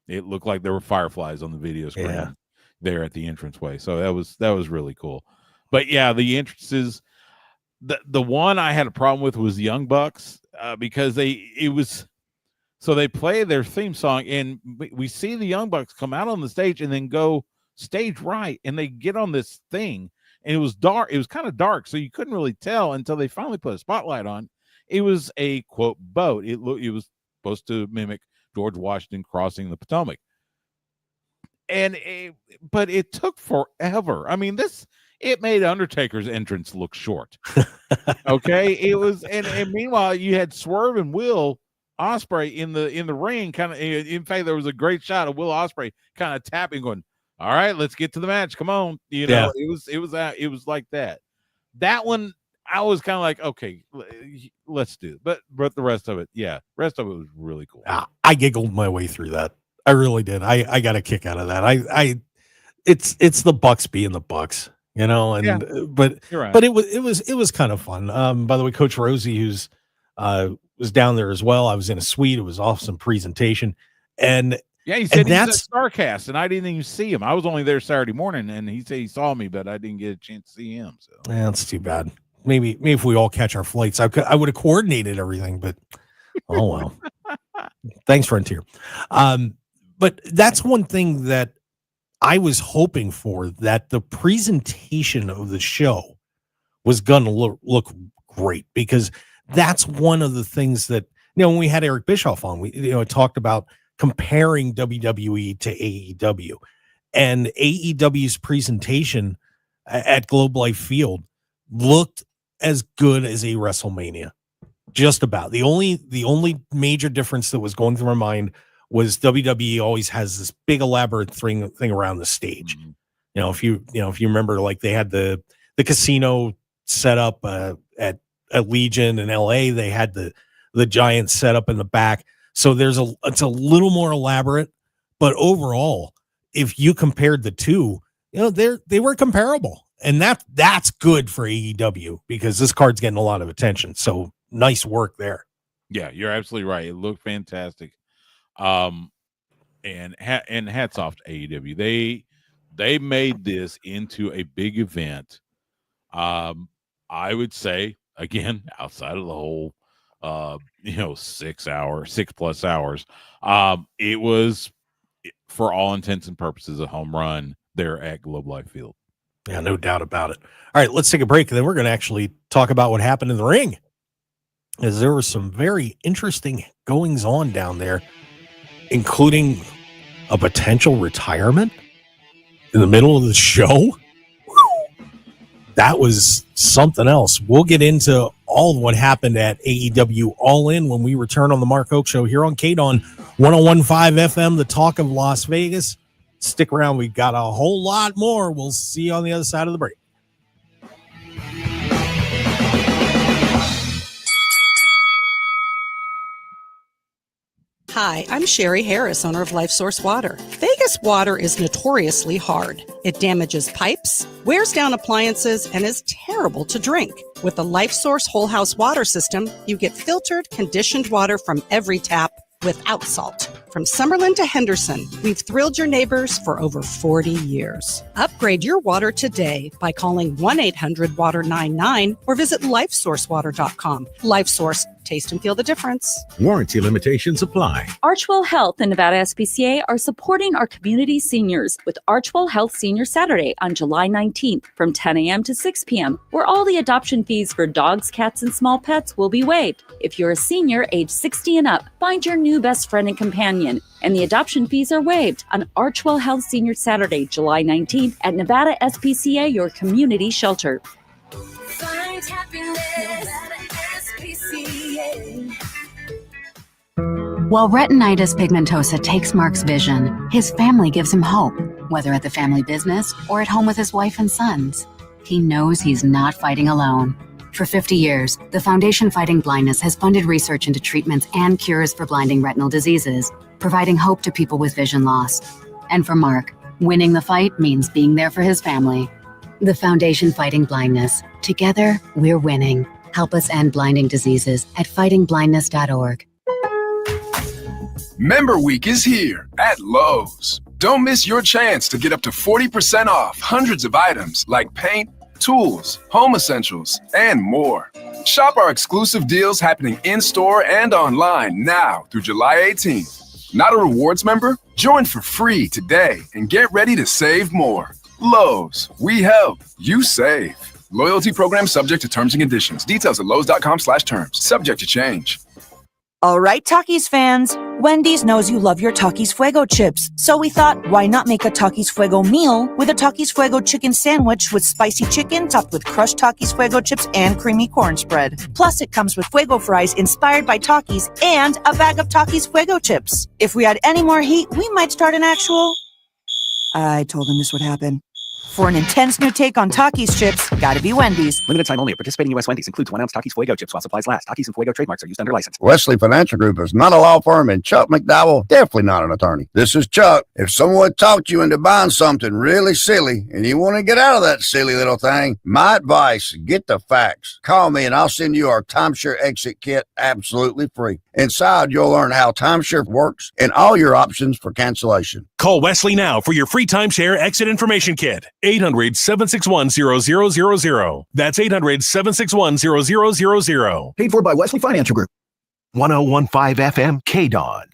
Speaker 4: It looked like there were fireflies on the video screen there at the entranceway. So that was really cool. But yeah, the entrances. The one I had a problem with was the Young Bucks because they play their theme song, and we see the Young Bucks come out on the stage and then go stage right, and they get on this thing, and it was dark. It was kind of dark, so you couldn't really tell until they finally put a spotlight on. It was a quote boat. It was supposed to mimic George Washington crossing the Potomac, but it took forever. It made Undertaker's entrance look short. Okay, it was, and meanwhile you had Swerve and Will Ospreay in the ring. Kind of, in fact, there was a great shot of Will Ospreay kind of tapping, going, "All right, let's get to the match. Come on." It was like that. That one, I was kind of like, okay, let's do it. But the rest of it was really cool.
Speaker 3: I giggled my way through that. I really did. I got a kick out of that. It's the Bucks being the Bucks. But you're right. But it was kind of fun. By the way, Coach Rosie, who's was down there as well. I was in a suite. It was awesome presentation, and
Speaker 4: yeah, he said he's at Starcast, and I didn't even see him. I was only there Saturday morning, and he said he saw me, but I didn't get a chance to see him. So
Speaker 3: that's too bad. Maybe if we all catch our flights, I would have coordinated everything, but oh well. Thanks, Frontier. But that's one thing that I was hoping for that the presentation of the show was going to look great, because that's one of the things that, when we had Eric Bischoff on, we talked about comparing WWE to AEW, and AEW's presentation at Globe Life Field looked as good as a WrestleMania. Just about. The only major difference that was going through my mind was WWE always has this big elaborate thing around the stage. If you remember, like they had the casino set up at Legion in LA, they had the giant setup in the back. So it's a little more elaborate, but overall, if you compared the two, they were comparable, and that's good for AEW, because this card's getting a lot of attention. So nice work there.
Speaker 4: Yeah, you're absolutely right. It looked fantastic. And hats off to AEW. They made this into a big event. I would say, again, outside of the whole 6+ hours, it was, for all intents and purposes, a home run there at Globe Life Field.
Speaker 3: Yeah, no doubt about it. All right, let's take a break, and then we're going to actually talk about what happened in the ring, as there were some very interesting goings on down there, including a potential retirement in the middle of the show. That was something else. We'll get into all of what happened at AEW All In when we return on the Mark Hoke Show here on KDAWN 101.5 FM, the talk of Las Vegas. Stick around. We've got a whole lot more. We'll see you on the other side of the break.
Speaker 15: Hi, I'm Sherry Harris, owner of LifeSource Water. Vegas water is notoriously hard. It damages pipes, wears down appliances, and is terrible to drink. With the LifeSource Whole House Water System, you get filtered, conditioned water from every tap without salt. From Summerlin to Henderson, we've thrilled your neighbors for over 40 years. Upgrade your water today by calling 1-800-WATER-99 or visit lifesourcewater.com. LifeSource, taste and feel the difference.
Speaker 16: Warranty limitations apply.
Speaker 17: Archwell Health and Nevada SPCA are supporting our community seniors with Archwell Health Senior Saturday on July 19th from 10 a.m. to 6 p.m., where all the adoption fees for dogs, cats, and small pets will be waived. If you're a senior age 60 and up, find your new best friend and companion, and the adoption fees are waived on Archwell Health Senior Saturday, July 19th at Nevada SPCA, your community shelter.
Speaker 6: Find happiness at SPCA.
Speaker 18: While retinitis pigmentosa takes Mark's vision, his family gives him hope, whether at the family business or at home with his wife and sons. He knows he's not fighting alone. For 50 years, the Foundation Fighting Blindness has funded research into treatments and cures for blinding retinal diseases, providing hope to people with vision loss. And for Mark, winning the fight means being there for his family. The Foundation Fighting Blindness. Together, we're winning. Help us end blinding diseases at fightingblindness.org.
Speaker 19: Member Week is here at Lowe's. Don't miss your chance to get up to 40% off hundreds of items like paint, tools, home essentials, and more. Shop our exclusive deals happening in-store and online now through July 18th. Not a rewards member? Join for free today and get ready to save more. Lowe's, we help, you save. Loyalty program subject to terms and conditions. Details at lowes.com/terms. Subject to change.
Speaker 20: All right, Takis fans. Wendy's knows you love your Takis Fuego chips. So we thought, why not make a Takis Fuego meal with a Takis Fuego chicken sandwich with spicy chicken topped with crushed Takis Fuego chips and creamy corn spread. Plus, it comes with Fuego fries inspired by Takis and a bag of Takis Fuego chips. If we had any more heat, we might start an actual... I told him this would happen. For an intense new take on Takis chips, gotta be Wendy's.
Speaker 21: Limited time only at participating U.S. Wendy's. Includes 1 ounce Takis Fuego chips while supplies last. Takis and Fuego trademarks are used under license.
Speaker 22: Wesley Financial Group is not a law firm, and Chuck McDowell definitely not an attorney. This is Chuck. If someone talked you into buying something really silly and you want to get out of that silly little thing, my advice, get the facts. Call me and I'll send you our timeshare exit kit absolutely free. Inside, you'll learn how timeshare works and all your options for cancellation.
Speaker 23: Call Wesley now for your free timeshare exit information kit. 800-761-0000. That's 800-761-0000.
Speaker 16: Paid for by Wesley Financial Group. 101.5 FM KDAWN.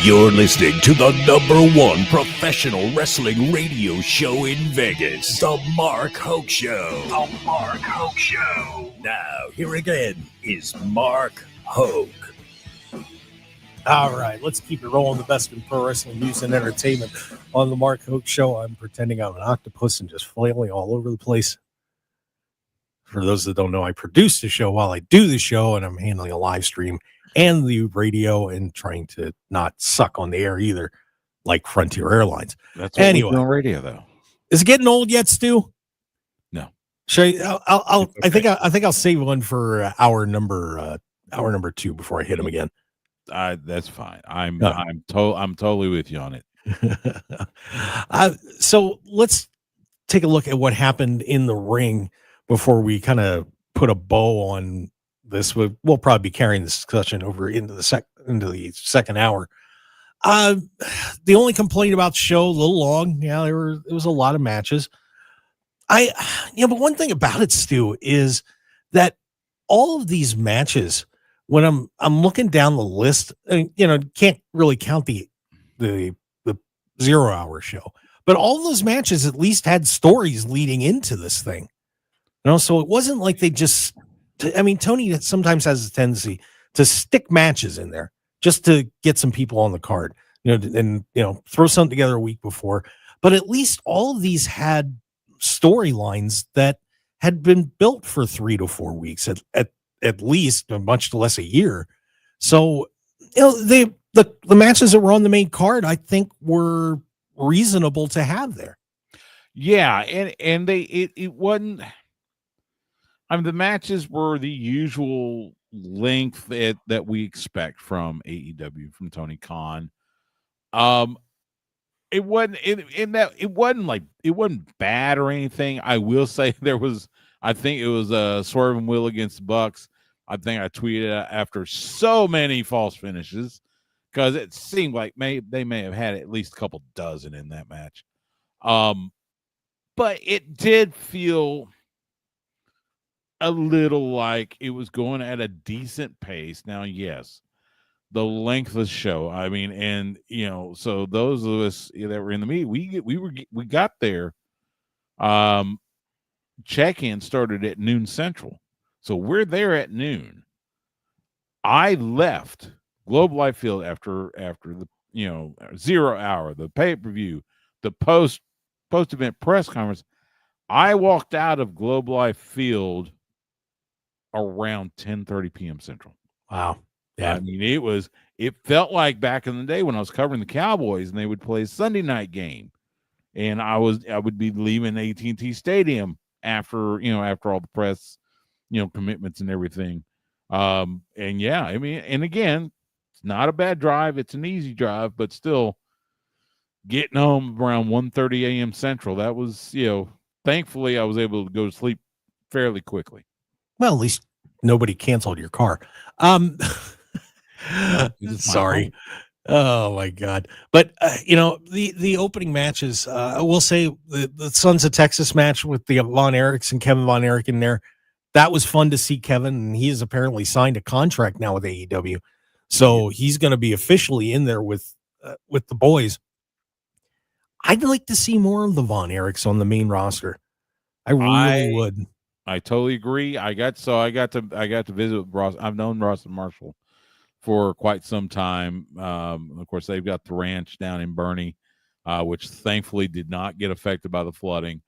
Speaker 2: You're listening to the #1 professional wrestling radio show in Vegas, The Mark Hoke Show. The Mark Hoke Show. Now, here again is Mark Hoke.
Speaker 3: All right, let's keep it rolling. The best in pro wrestling news and entertainment on the Mark Hoke Show. I'm pretending I'm an octopus and just flailing all over the place. For those that don't know, I produce the show while I do the show, and I'm handling a live stream and the radio and trying to not suck on the air either, like Frontier Airlines.
Speaker 4: That's what we do on radio, though.
Speaker 3: Is it getting old yet, Stu?
Speaker 4: No.
Speaker 3: I think I'll save one for hour number 2 before I hit him again.
Speaker 4: That's fine. I'm totally with you on it.
Speaker 3: So let's take a look at what happened in the ring before we kind of put a bow on this. We'll probably be carrying this discussion over into the second hour. The only complaint about the show, a little long. Yeah, there was a lot of matches. But one thing about it, Stu, is that all of these matches, when I'm looking down the list, can't really count the 0 hour show, but all those matches at least had stories leading into this thing. So it wasn't like they just, Tony sometimes has a tendency to stick matches in there just to get some people on the card, and throw something together a week before. But at least all of these had storylines that had been built for 3 to 4 weeks at least, much less a year. So, the matches that were on the main card, I think, were reasonable to have there.
Speaker 4: Yeah, and it wasn't. The matches were the usual length that we expect from AEW, from Tony Khan. It wasn't bad or anything. I will say I think it was Swerve and Will against the Bucks. I think I tweeted after so many false finishes, because it seemed like they may have had at least a couple dozen in that match. But it did feel a little like it was going at a decent pace. Now, yes, the length of the show. So those of us that were in the meet, we got there. Check-in started at noon Central, so we're there at noon. I left Globe Life Field after the 0 hour, the pay-per-view, the post-event press conference. I walked out of Globe Life Field around 10:30 p.m. Central.
Speaker 3: Wow. Yeah.
Speaker 4: It felt like back in the day when I was covering the Cowboys and they would play a Sunday night game, and I would be leaving AT&T Stadium after all the press, commitments and everything. And again, it's not a bad drive. It's an easy drive, but still getting home around 1:30 a.m. Central, that was, thankfully I was able to go to sleep fairly quickly.
Speaker 3: Well, at least nobody canceled your car. Sorry. Oh my God. But the opening matches, I will say the Sons of Texas match with the Von Erichs and Kevin Von Erich in there, that was fun to see Kevin, and he has apparently signed a contract now with AEW. So he's going to be officially in there with the boys. I'd like to see more of the Von Erichs on the main roster. I really would.
Speaker 4: I totally agree. I got to visit with Ross. I've known Ross and Marshall for quite some time. Of course, they've got the ranch down in Bernie, which thankfully did not get affected by the flooding.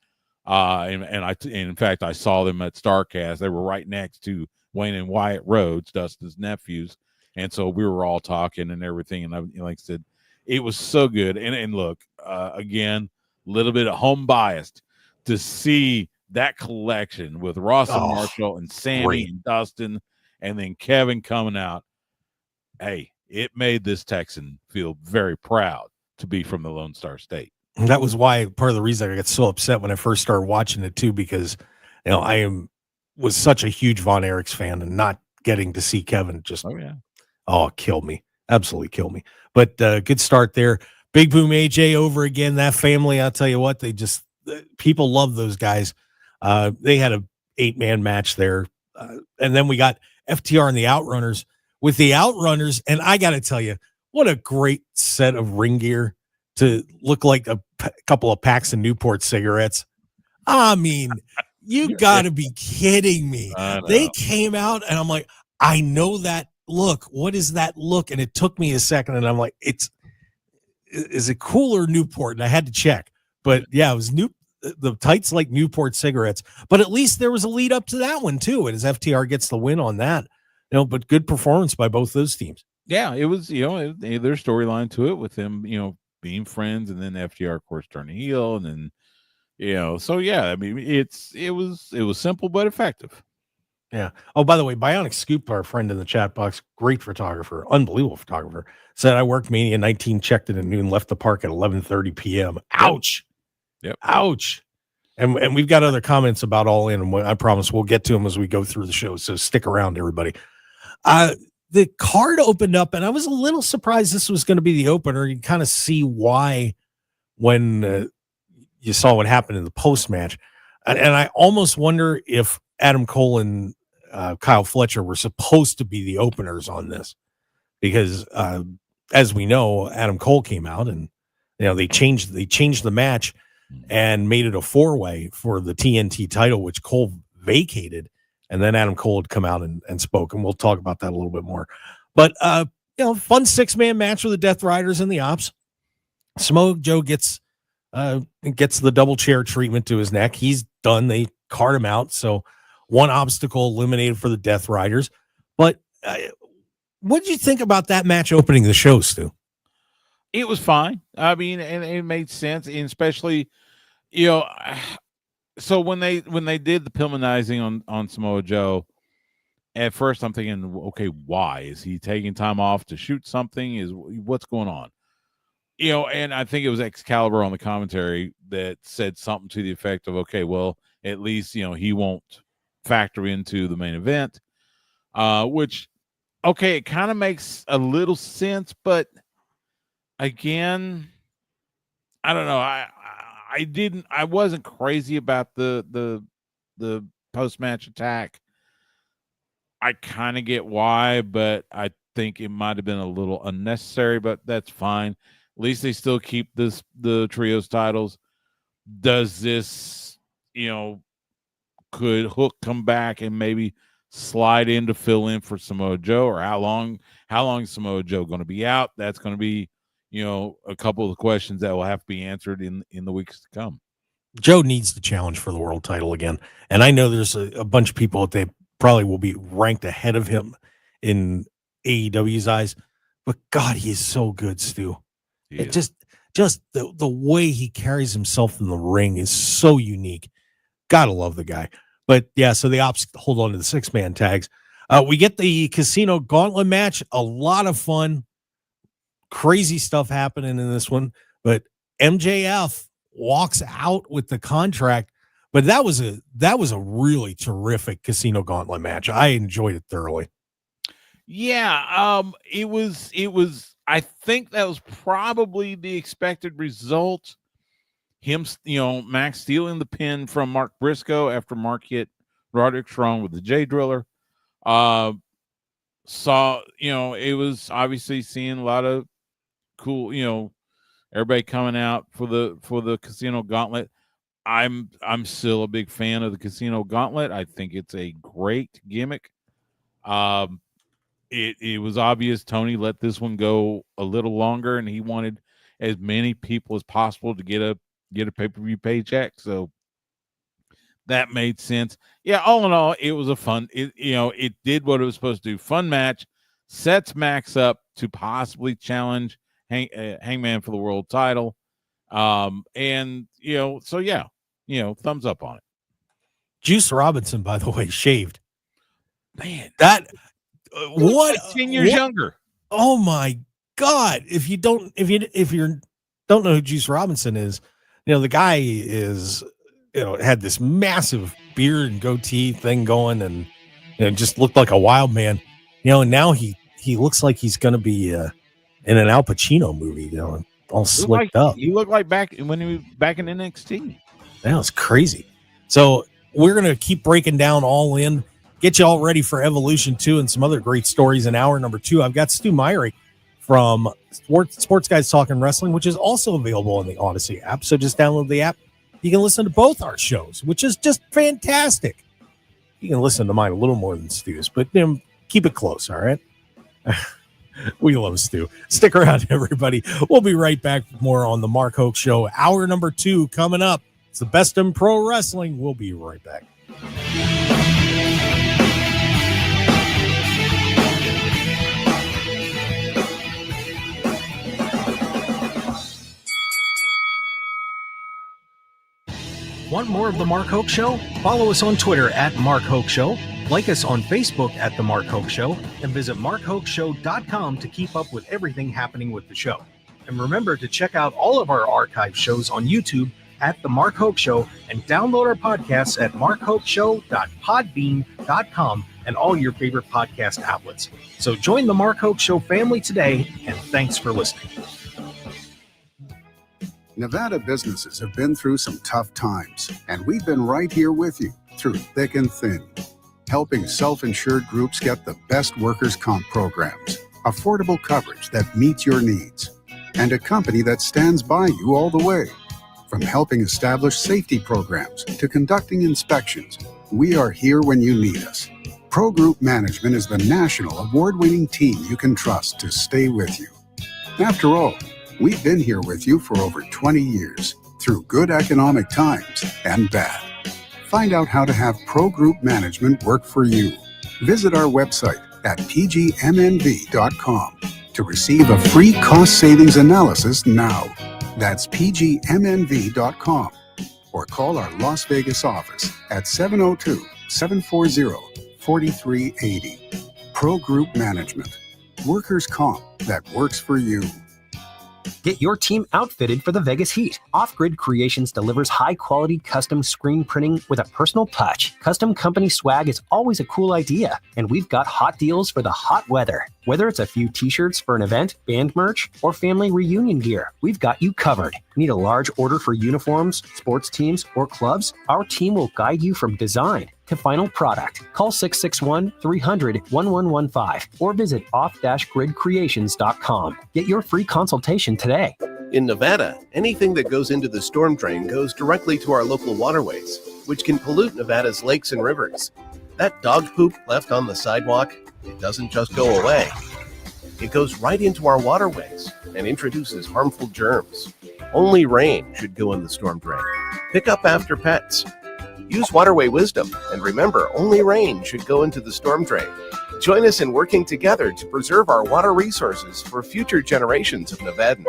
Speaker 4: And in fact, I saw them at StarCast. They were right next to Wayne and Wyatt Rhodes, Dustin's nephews, and so we were all talking and everything. And like I said, it was so good. And look, again, a little bit of home biased to see that collection with Ross and Marshall and Sammy and Dustin, and then Kevin coming out. Hey, it made this Texan feel very proud to be from the Lone Star State.
Speaker 3: And that was why part of the reason I got so upset when I first started watching it too, because was such a huge Von Erichs fan, and not getting to see Kevin just killed me. Absolutely killed me. But good start there. Big Boom AJ over again. That family, I'll tell you what, people love those guys. They had a 8-man match there. And then we got FTR and the Outrunners. With the Outrunners, and I got to tell you, What a great set of ring gear to look like a couple of packs of Newport cigarettes. I mean, you got to be kidding me. They came out and I'm like, I know that look. What is that look? And it took me a second and I'm like, is it cooler Newport? And I had to check. But yeah, it was the tights like Newport cigarettes. But at least there was a lead up to that one too. And as FTR gets the win on that, but good performance by both those teams.
Speaker 4: Yeah, it was, their storyline to it with them, being friends, and then FTR, of course, turning heel, and then, so yeah, I mean, it was simple but effective.
Speaker 3: Yeah. Oh, by the way, Bionic Scoop, our friend in the chat box, great photographer, unbelievable photographer, said I worked Mania 19, checked in at noon, left the park at 11:30 p.m. Ouch.
Speaker 4: Yep.
Speaker 3: Ouch. And we've got other comments about All In, and I promise we'll get to them as we go through the show. So stick around, everybody. The card opened up, and I was a little surprised this was going to be the opener. You kind of see why when you saw what happened in the post match, and I almost wonder if Adam Cole and Kyle Fletcher were supposed to be the openers on this, because as we know, Adam Cole came out and they changed the match and made it a 4-way for the TNT title, which Cole vacated. And then Adam Cole had come out and spoke, and we'll talk about that a little bit more. But, fun 6-man match with the Death Riders and the Ops. Samoa Joe gets the double chair treatment to his neck. He's done. They cart him out. So one obstacle eliminated for the Death Riders. But what did you think about that match opening the show, Stu?
Speaker 4: It was fine. I mean, and it made sense, and especially, so when they did the Pillmanizing on Samoa Joe, at first I'm thinking, okay, why is he taking time off to shoot something? What's going on? And I think it was Excalibur on the commentary that said something to the effect of, okay, well, at least he won't factor into the main event, which, okay, it kind of makes a little sense, but again, I don't know. I wasn't crazy about the post-match attack. I kind of get why, but I think it might have been a little unnecessary, but that's fine. At least they still keep the trios titles. Does this, could Hook come back and maybe slide in to fill in for Samoa Joe, or how long is Samoa Joe going to be out? That's going to be, a couple of the questions that will have to be answered in the weeks to come.
Speaker 3: Joe needs to challenge for the world title again. And I know there's a bunch of people that they probably will be ranked ahead of him in AEW's eyes, but God, he is so good, Stu. Just the way he carries himself in the ring is so unique. Gotta love the guy. But yeah, so the Ops hold on to the 6-man tags. We get the Casino Gauntlet match. A lot of fun. Crazy stuff happening in this one. But MJF walks out with the contract. But that was a really terrific Casino Gauntlet match. I enjoyed it thoroughly.
Speaker 4: Yeah, it was I think that was probably the expected result. Him, Max stealing the pin from Mark Briscoe after Mark hit Roderick Strong with the J Driller. It was obviously seeing a lot of cool, everybody coming out for the Casino Gauntlet. I'm still a big fan of the Casino Gauntlet. I think it's a great gimmick. It was obvious Tony let this one go a little longer, and he wanted as many people as possible to get a pay-per-view paycheck. So that made sense. Yeah, all in all, it was a fun. It did what it was supposed to do. Fun match, sets Max up to possibly challenge Hangman for the world title. And so yeah, thumbs up on it.
Speaker 3: Juice Robinson, by the way, shaved.
Speaker 4: Man,
Speaker 3: that
Speaker 4: what like 10 years younger.
Speaker 3: Oh my God! If you don't know who Juice Robinson is, the guy is had this massive beard and goatee thing going, and just looked like a wild man. And now he looks like he's going to be in an Al Pacino movie. All slicked up.
Speaker 4: He looked like back when he was back in NXT.
Speaker 3: That was crazy. So we're going to keep breaking down All In, get you all ready for Evolution 2 and some other great stories in hour number 2. I've got Stu Myrick from Sports Guys Talking Wrestling, which is also available on the Odyssey app. So just download the app. You can listen to both our shows, which is just fantastic. You can listen to mine a little more than Stu's, but keep it close, all right? We love Stu. Stick around, everybody. We'll be right back with more on the Mark Hoke Show. Hour number 2 coming up. It's the best in pro wrestling. We'll be right back.
Speaker 1: Want more of The Mark Hoke Show? Follow us on Twitter at Mark Hoke Show, like us on Facebook at The Mark Hoke Show, and visit markhokeshow.com to keep up with everything happening with the show. And remember to check out all of our archive shows on YouTube at The Mark Hoke Show and download our podcasts at markhokeshow.podbean.com and all your favorite podcast outlets. So join The Mark Hoke Show family today, and thanks for listening.
Speaker 5: Nevada businesses have been through some tough times, and we've been right here with you through thick and thin, helping self-insured groups get the best workers' comp programs, affordable coverage that meets your needs, and a company that stands by you all the way. From helping establish safety programs to conducting inspections, we are here when you need us. Pro Group Management is the national award-winning team you can trust to stay with you. After all, we've been here with you for over 20 years, through good economic times and bad. Find out how to have Pro Group Management work for you. Visit our website at pgmnv.com to receive a free cost savings analysis now. That's pgmnv.com. Or call our Las Vegas office at 702-740-4380. Pro Group Management. Workers' comp that works for you.
Speaker 7: Get your team outfitted for the Vegas heat. Off-Grid Creations delivers high-quality custom screen printing with a personal touch. Custom company swag is always a cool idea, and we've got hot deals for the hot weather. Whether it's a few t-shirts for an event, band merch, or family reunion gear, we've got you covered. Need a large order for uniforms, sports teams, or clubs? Our team will guide you from design to final product. Call 661-300-1115 or visit off-gridcreations.com. Get your free consultation today.
Speaker 24: In Nevada, anything that goes into the storm drain goes directly to our local waterways, which can pollute Nevada's lakes and rivers. That dog poop left on the sidewalk, it doesn't just go away. It goes right into our waterways and introduces harmful germs. Only rain should go in the storm drain. Pick up after pets. Use waterway wisdom, and remember, only rain should go into the storm drain. Join us in working together to preserve our water resources for future generations of Nevadans.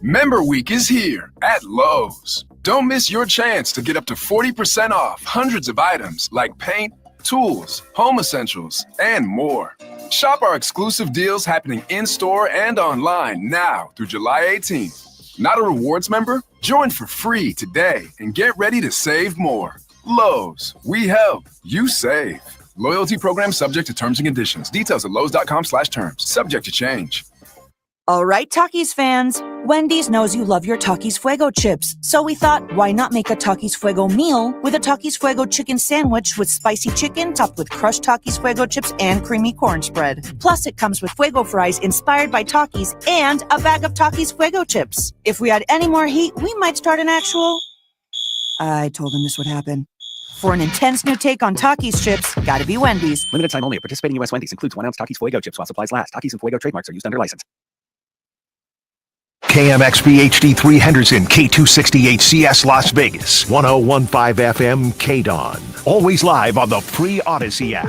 Speaker 19: Member Week is here at Lowe's. Don't miss your chance to get up to 40% off hundreds of items like paint, tools, home essentials, and more. Shop our exclusive deals happening in-store and online now through July 18th. Not a rewards member? Join for free today and get ready to save more. Lowe's, we help, you save. Loyalty program subject to terms and conditions. Details at lowes.com/terms. Subject to change.
Speaker 20: All right, Takis fans. Wendy's knows you love your Takis Fuego chips. So we thought, why not make a Takis Fuego meal with a Takis Fuego chicken sandwich with spicy chicken topped with crushed Takis Fuego chips and creamy corn spread. Plus, it comes with Fuego fries inspired by Takis and a bag of Takis Fuego chips. If we had any more heat, we might start an actual... I told him this would happen. For an intense new take on Takis chips, gotta be Wendy's.
Speaker 21: Limited time only. Participating U.S. Wendy's includes 1 ounce Takis Fuego chips while supplies last. Takis and Fuego trademarks are used under license.
Speaker 23: KMXB HD3 Henderson, K268CS Las Vegas, 1015 FM KDAWN. Always live on the free Odyssey app.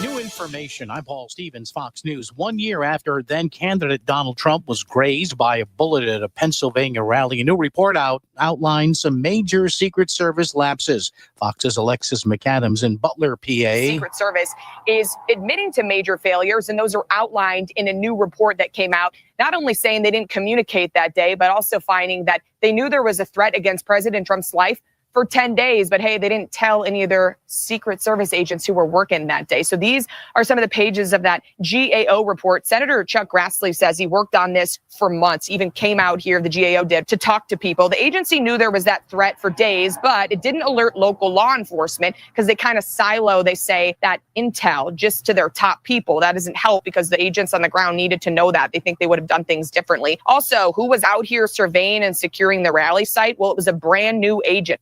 Speaker 25: New information. I'm Paul Stevens, Fox News. 1 year after then-candidate Donald Trump was grazed by a bullet at a Pennsylvania rally, a new report outlines some major Secret Service lapses. Fox's Alexis McAdams in Butler, PA.
Speaker 26: Secret Service is admitting to major failures, and those are outlined in a new report that came out, not only saying they didn't communicate that day, but also finding that they knew there was a threat against President Trump's life for 10 days, but hey, they didn't tell any of their Secret Service agents who were working that day. So these are some of the pages of that GAO report. Senator Chuck Grassley says he worked on this for months, even came out here, the GAO did, to talk to people. The agency knew there was that threat for days, but it didn't alert local law enforcement because they kind of silo, they say, that intel just to their top people. That doesn't help because the agents on the ground needed to know that. They think they would have done things differently. Also, who was out here surveying and securing the rally site? Well, it was a brand new agent.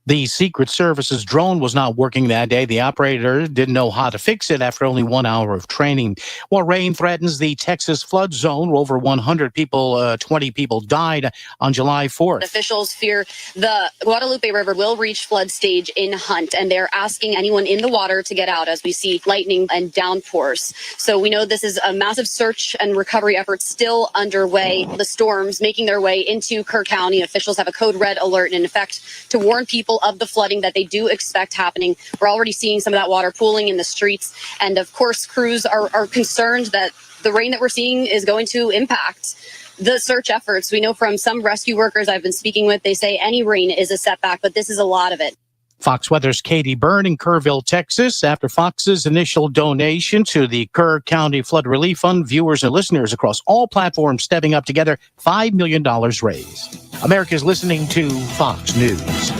Speaker 25: The Secret Service's drone was not working that day. The operator didn't know how to fix it after only 1 hour of training. While rain threatens the Texas flood zone, where over 100 people, 20 people died on July 4th.
Speaker 8: Officials fear the Guadalupe River will reach flood stage in Hunt, and they're asking anyone in the water to get out as we see lightning and downpours. So we know this is a massive search and recovery effort still underway. The storms making their way into Kerr County. Officials have a code red alert in effect to warn people of the flooding that they do expect happening. We're already seeing some of that water pooling in the streets. And of course, crews are concerned that the rain that we're seeing is going to impact the search efforts. We know from some rescue workers I've been speaking with, they say any rain is a setback, but this is a lot of it.
Speaker 25: Fox Weather's Katie Byrne in Kerrville, Texas. After Fox's initial donation to the Kerr County Flood Relief Fund, viewers and listeners across all platforms stepping up together, $5 million raised. America's listening to Fox News.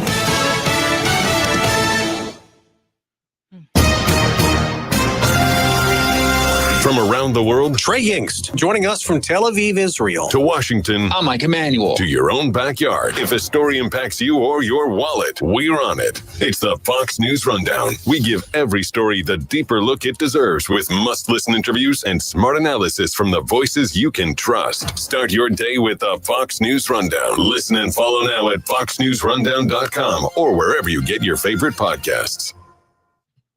Speaker 9: From around the world,
Speaker 10: Trey Yingst, joining us from Tel Aviv, Israel.
Speaker 9: To Washington,
Speaker 10: I'm Mike Emanuel.
Speaker 9: To your own backyard. If a story impacts you or your wallet, we're on it. It's the Fox News Rundown. We give every story the deeper look it deserves with must-listen interviews and smart analysis from the voices you can trust. Start your day with the Fox News Rundown. Listen and follow now at foxnewsrundown.com or wherever you get your favorite podcasts.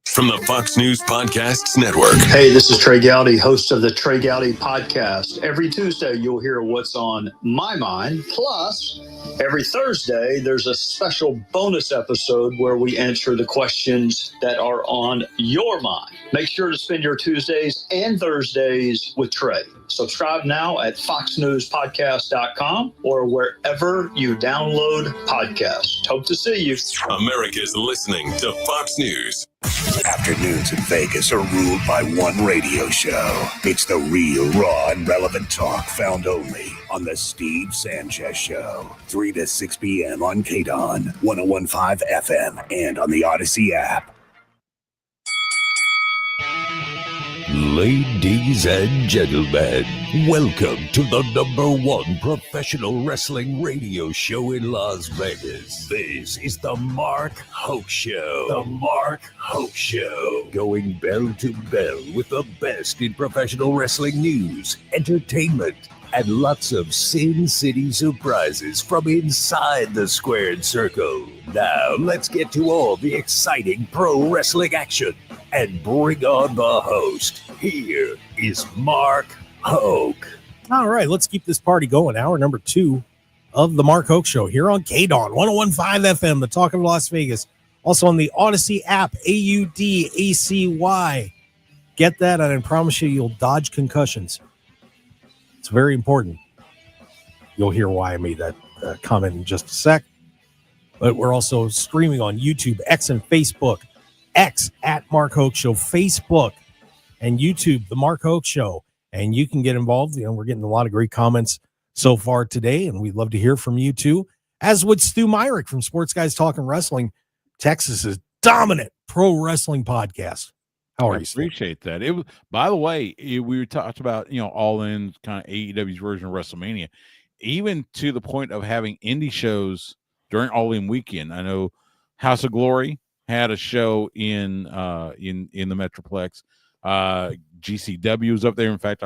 Speaker 9: From the Fox News Podcasts Network.
Speaker 11: Hey, this is Trey Gowdy, host of the Trey Gowdy Podcast. Every Tuesday, you'll hear what's on my mind. Plus, every Thursday, there's a special bonus episode where we answer the questions that are on your mind. Make sure to spend your Tuesdays and Thursdays with Trey. Subscribe now at foxnewspodcast.com or wherever you download podcasts. Hope to see you.
Speaker 9: America's listening to Fox News.
Speaker 12: Afternoons in Vegas are ruled by one radio show. It's the real, raw, and relevant talk found only on the Steve Sanchez Show. 3 to 6 p.m. on KDAWN, 101.5 FM, and on the Odyssey app.
Speaker 2: Ladies and gentlemen, welcome to the #1 professional wrestling radio show in Las Vegas. This is the Mark Hoke Show. The Mark Hoke Show. Going bell to bell with the best in professional wrestling news, entertainment, and lots of Sin City surprises from inside the squared circle. Now, let's get to all the exciting pro wrestling action and bring on the host. Here is Mark Hoke.
Speaker 3: All right, let's keep this party going. Hour number 2 of the Mark Hoke Show here on KDAWN, 101.5 FM, the Talk of Las Vegas. Also on the Odyssey app, AUDACY. Get that, and I promise you'll dodge concussions. It's very important. You'll hear why I made that comment in just a sec. But we're also streaming on YouTube, X, and Facebook. X at Mark Hoke Show, Facebook and YouTube, The Mark Hoke Show. And you can get involved. You know, we're getting a lot of great comments so far today, and we'd love to hear from you too. As would Stu Myrick from Sports Guys Talking Wrestling, Texas's dominant pro wrestling podcast. How are you?
Speaker 4: Appreciate that. It was, by the way, we talked about, All In, kind of AEW's version of WrestleMania, even to the point of having indie shows during All In weekend. I know House of Glory had a show in the Metroplex. GCW was up there. In fact,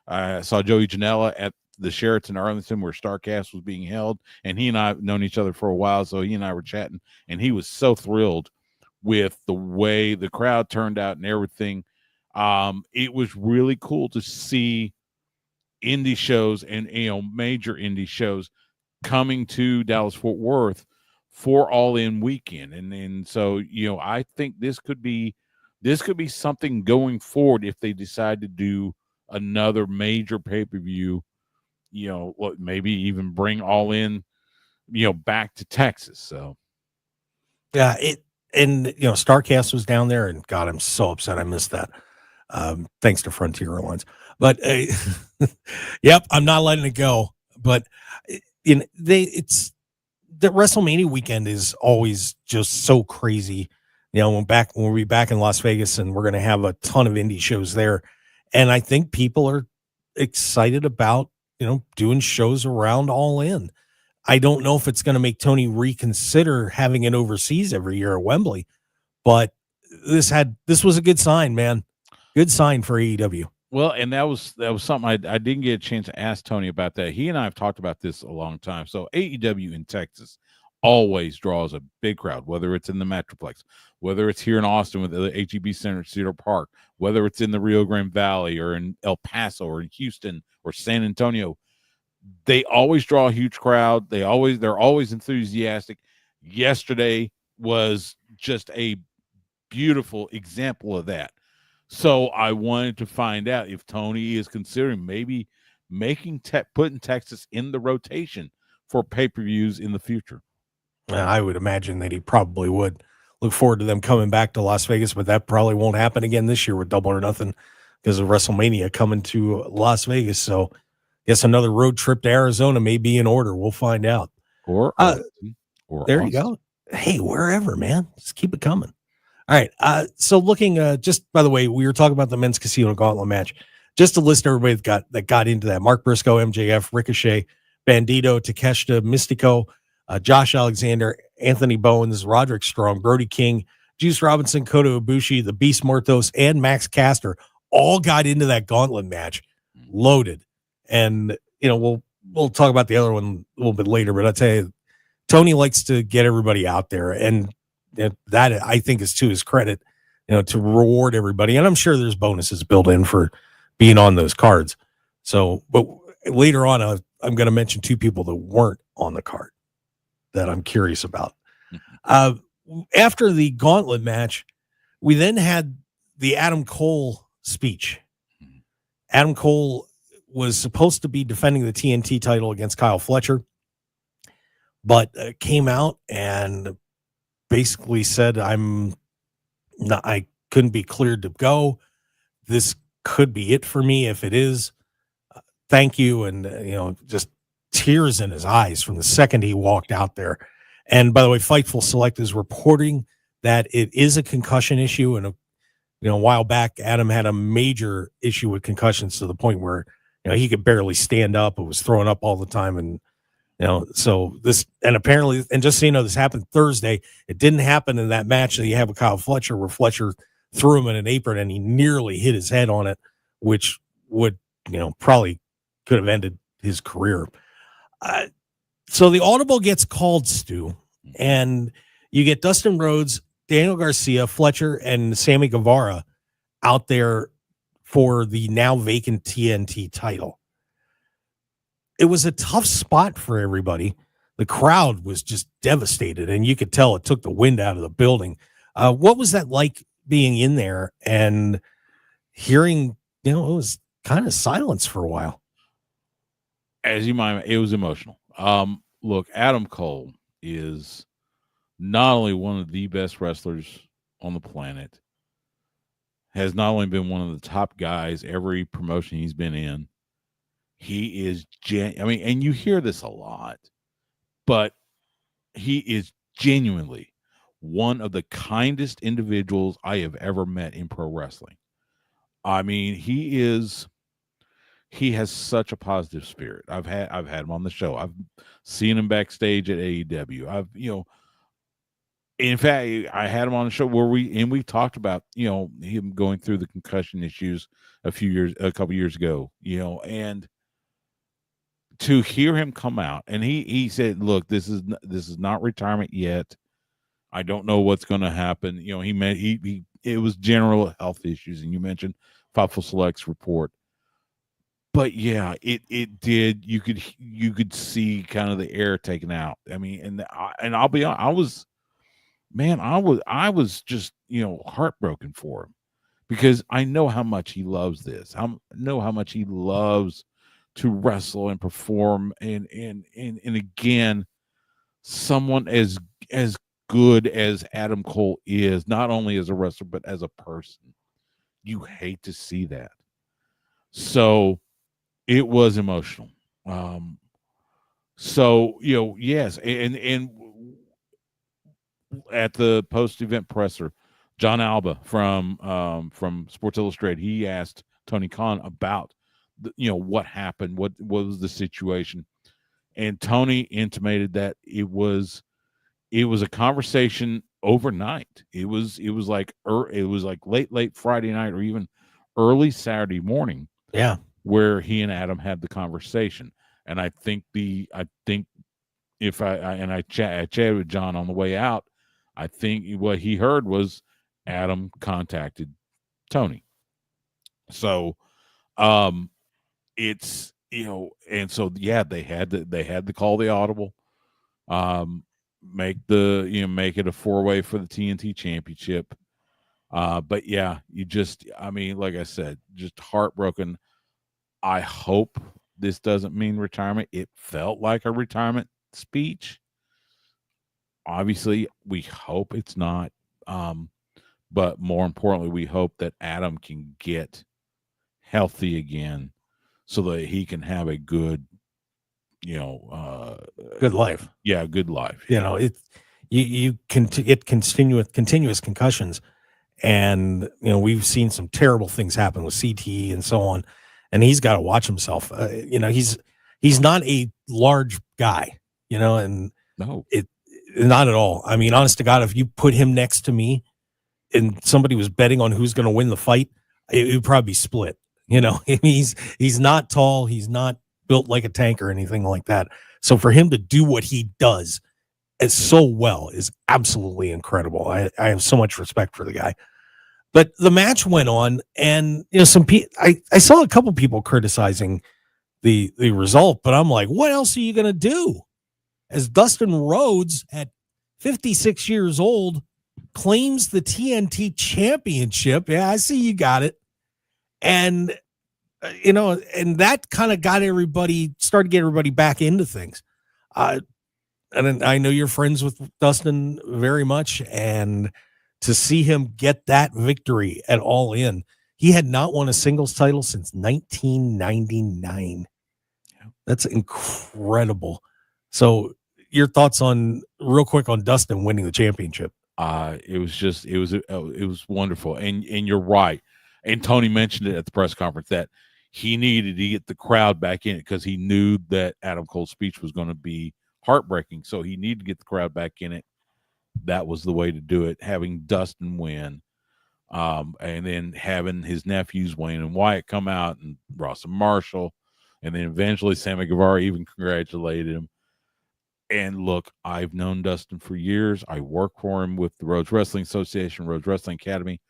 Speaker 4: I saw Joey Janela at the Sheraton Arlington where StarCast was being held, and he and I have known each other for a while, so he and I were chatting, and he was so thrilled with the way the crowd turned out and everything. It was really cool to see indie shows and major indie shows coming to Dallas-Fort Worth for All In weekend, and so I think this could be something going forward if they decide to do another major pay-per-view. Maybe even bring All In back to Texas. So
Speaker 3: Yeah, Starcast was down there, and God, I'm so upset I missed that. Thanks to Frontier Airlines, but yep, I'm not letting it go. But it's the WrestleMania weekend is always just so crazy. When we'll be back in Las Vegas, and we're going to have a ton of indie shows there, and I think people are excited about doing shows around All In. I don't know if it's going to make Tony reconsider having it overseas every year at Wembley, but this was a good sign, man. Good sign for AEW.
Speaker 4: Well, and that was something I didn't get a chance to ask Tony about that. He and I have talked about this a long time. So AEW in Texas always draws a big crowd, whether it's in the Metroplex, whether it's here in Austin with the HEB Center at Cedar Park, whether it's in the Rio Grande Valley or in El Paso or in Houston or San Antonio. They always draw a huge crowd. They're always enthusiastic. Yesterday was just a beautiful example of that. So I wanted to find out if Tony is considering maybe putting Texas in the rotation for pay-per-views in the future.
Speaker 3: I would imagine that he probably would. Look forward to them coming back to Las Vegas, but that probably won't happen again this year with Double or Nothing because of WrestleMania coming to Las Vegas. So guess another road trip to Arizona may be in order. We'll find out.
Speaker 4: Or
Speaker 3: there you go. Hey, wherever, man. Just keep it coming. All right. So looking, just by the way, we were talking about the men's casino gauntlet match. Just to list everybody that got into that: Mark Briscoe, MJF, Ricochet, Bandito, Takeshita, Mystico, Josh Alexander, Anthony Bowens, Roderick Strong, Brody King, Juice Robinson, Kota Ibushi, the Beast Morthos, and Max Caster all got into that gauntlet match, loaded. And we'll talk about the other one a little bit later. But I tell you, Tony likes to get everybody out there, and that I think is to his credit, to reward everybody. And I'm sure there's bonuses built in for being on those cards. So, but later on, I'm going to mention two people that weren't on the card that I'm curious about. After the gauntlet match, we then had the Adam Cole speech. Adam Cole was supposed to be defending the TNT title against Kyle Fletcher, but came out and basically said, I couldn't be cleared to go. This could be it for me. If it is, thank you. And, just tears in his eyes from the second he walked out there. And by the way, Fightful Select is reporting that it is a concussion issue. And, a while back, Adam had a major issue with concussions to the point where, he could barely stand up. It was throwing up all the time. And, so this, and apparently, and just so this happened Thursday. It didn't happen in that match that you have with Kyle Fletcher, where Fletcher threw him in an apron and he nearly hit his head on it, which would, probably could have ended his career. So the audible gets called, Stu, and you get Dustin Rhodes, Daniel Garcia, Fletcher, and Sammy Guevara out there for the now vacant TNT title. It was a tough spot for everybody. The crowd was just devastated, and you could tell it took the wind out of the building. What was that like being in there and hearing, it was kind of silence for a while?
Speaker 4: As you might, it was emotional. Look, Adam Cole is not only one of the best wrestlers on the planet, has not only been one of the top guys every promotion he's been in. He is, and you hear this a lot, but he is genuinely one of the kindest individuals I have ever met in pro wrestling. I mean, he has such a positive spirit. I've had him on the show. I've seen him backstage at AEW. In fact, I had him on the show where we talked about, him going through the concussion issues a couple years ago, and to hear him come out and he said, look, this is not retirement yet. I don't know what's going to happen. It was general health issues. And you mentioned Fightful Select's report. But yeah, it did. You could see kind of the air taken out. I mean, and I'll be honest, I was just, heartbroken for him because I know how much he loves this. I know how much he loves to wrestle and perform. And again, someone as good as Adam Cole is, not only as a wrestler, but as a person, you hate to see that. So it was emotional. So, yes. And at the post-event presser, John Alba from Sports Illustrated, he asked Tony Khan about what happened, what was the situation, and Tony intimated that it was a conversation overnight. It was like late Friday night or even early Saturday morning.
Speaker 3: Yeah,
Speaker 4: where he and Adam had the conversation, and I think if I chatted with John on the way out, I think what he heard was Adam contacted Tony. So, it's and so they had to call the audible, make it a 4-way for the TNT Championship. But yeah, like I said, just heartbroken. I hope this doesn't mean retirement. It felt like a retirement speech. Obviously, we hope it's not. But more importantly, we hope that Adam can get healthy again so that he can have a good,
Speaker 3: good life.
Speaker 4: Yeah, good life.
Speaker 3: Get continuous concussions. And, we've seen some terrible things happen with CTE and so on. And he's got to watch himself. He's not a large guy, and
Speaker 4: no,
Speaker 3: not at all. I mean, honest to God, if you put him next to me and somebody was betting on who's going to win the fight, it would probably be split. He's not tall. He's not built like a tank or anything like that. So for him to do what he does so well is absolutely incredible. I have so much respect for the guy. But the match went on, and I saw a couple people criticizing the result, but I'm like, what else are you going to do? As Dustin Rhodes, at 56 years old, claims the TNT Championship. Yeah, I see you got it. And, and that kind of started to get everybody back into things. And I know you're friends with Dustin very much, and to see him get that victory at All In, he had not won a singles title since 1999. That's incredible. So your thoughts real quick on Dustin winning the championship?
Speaker 4: It was wonderful. And you're right. And Tony mentioned it at the press conference that he needed to get the crowd back in it because he knew that Adam Cole's speech was going to be heartbreaking. So he needed to get the crowd back in it. That was the way to do it, having Dustin win, and then having his nephews Wayne and Wyatt come out, and Ross and Marshall, and then eventually Sammy Guevara even congratulated him. And look, I've known Dustin for years. I work for him with the Rhodes Wrestling Association, Rhodes Wrestling Academy,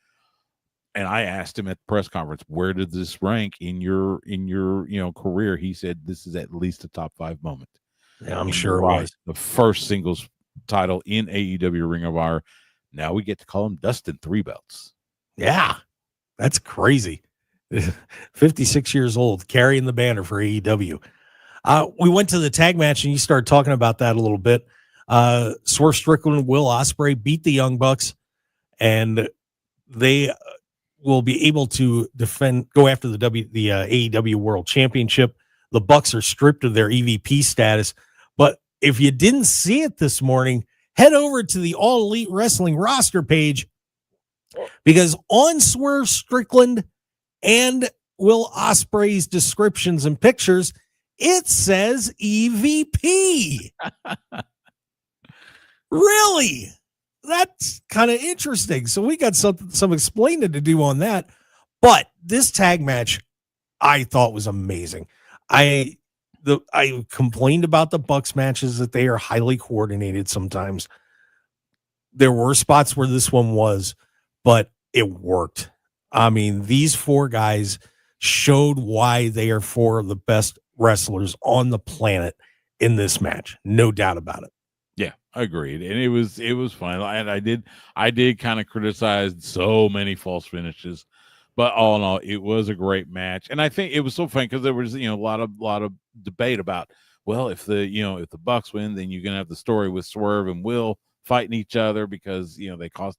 Speaker 4: and I asked him at the press conference, where did this rank in your career? He said this is at least a top 5 moment.
Speaker 3: Yeah, I'm sure it was
Speaker 4: the first singles title in AEW Ring of Honor. Now we get to call him Dustin 3 belts.
Speaker 3: Yeah, that's crazy. 56 years old, carrying the banner for AEW. We went to the tag match, and you started talking about that a little bit. Swerve Strickland and Will Ospreay beat the Young Bucks, and they will be able to go after the AEW World Championship. The Bucks are stripped of their EVP status, but if you didn't see it this morning, head over to the All Elite Wrestling roster page, because on Swerve Strickland and Will Ospreay's descriptions and pictures, it says EVP. Really? That's kind of interesting. So we got some explaining to do on that. But this tag match, I thought was amazing. I complained about the Bucks matches that they are highly coordinated sometimes. There were spots where this one was, but it worked. I mean, these 4 guys showed why they are 4 of the best wrestlers on the planet in this match. No doubt about it.
Speaker 4: Yeah, agreed. And it was fun. And I did kind of criticize so many false finishes, but all in all, it was a great match. And I think it was so fun because there was, a lot of debate about, well, if the Bucks win, then you're going to have the story with Swerve and Will fighting each other because they cost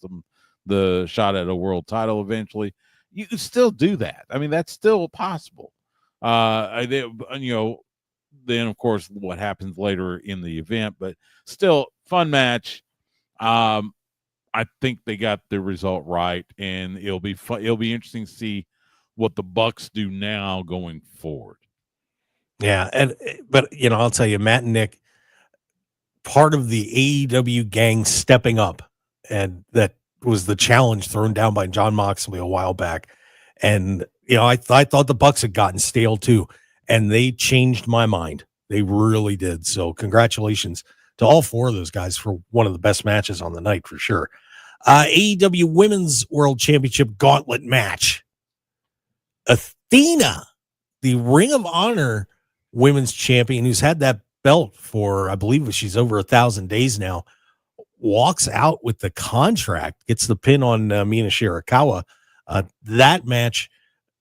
Speaker 4: them the shot at a world title eventually. You can still do that. I mean, that's still possible. Then of course what happens later in the event, but still fun match. I think they got the result right, and it'll be fun. It'll be interesting to see what the Bucks do now going forward.
Speaker 3: Yeah, but I'll tell you, Matt and Nick, part of the AEW gang stepping up, and that was the challenge thrown down by John Moxley a while back. And I thought the Bucks had gotten stale too, and they changed my mind. They really did. So congratulations to all four of those guys for one of the best matches on the night for sure. AEW Women's World Championship Gauntlet match. Athena, the Ring of Honor Women's Champion, who's had that belt for, I believe she's over 1,000 days now, walks out with the contract, gets the pin on Mina Shirakawa. That match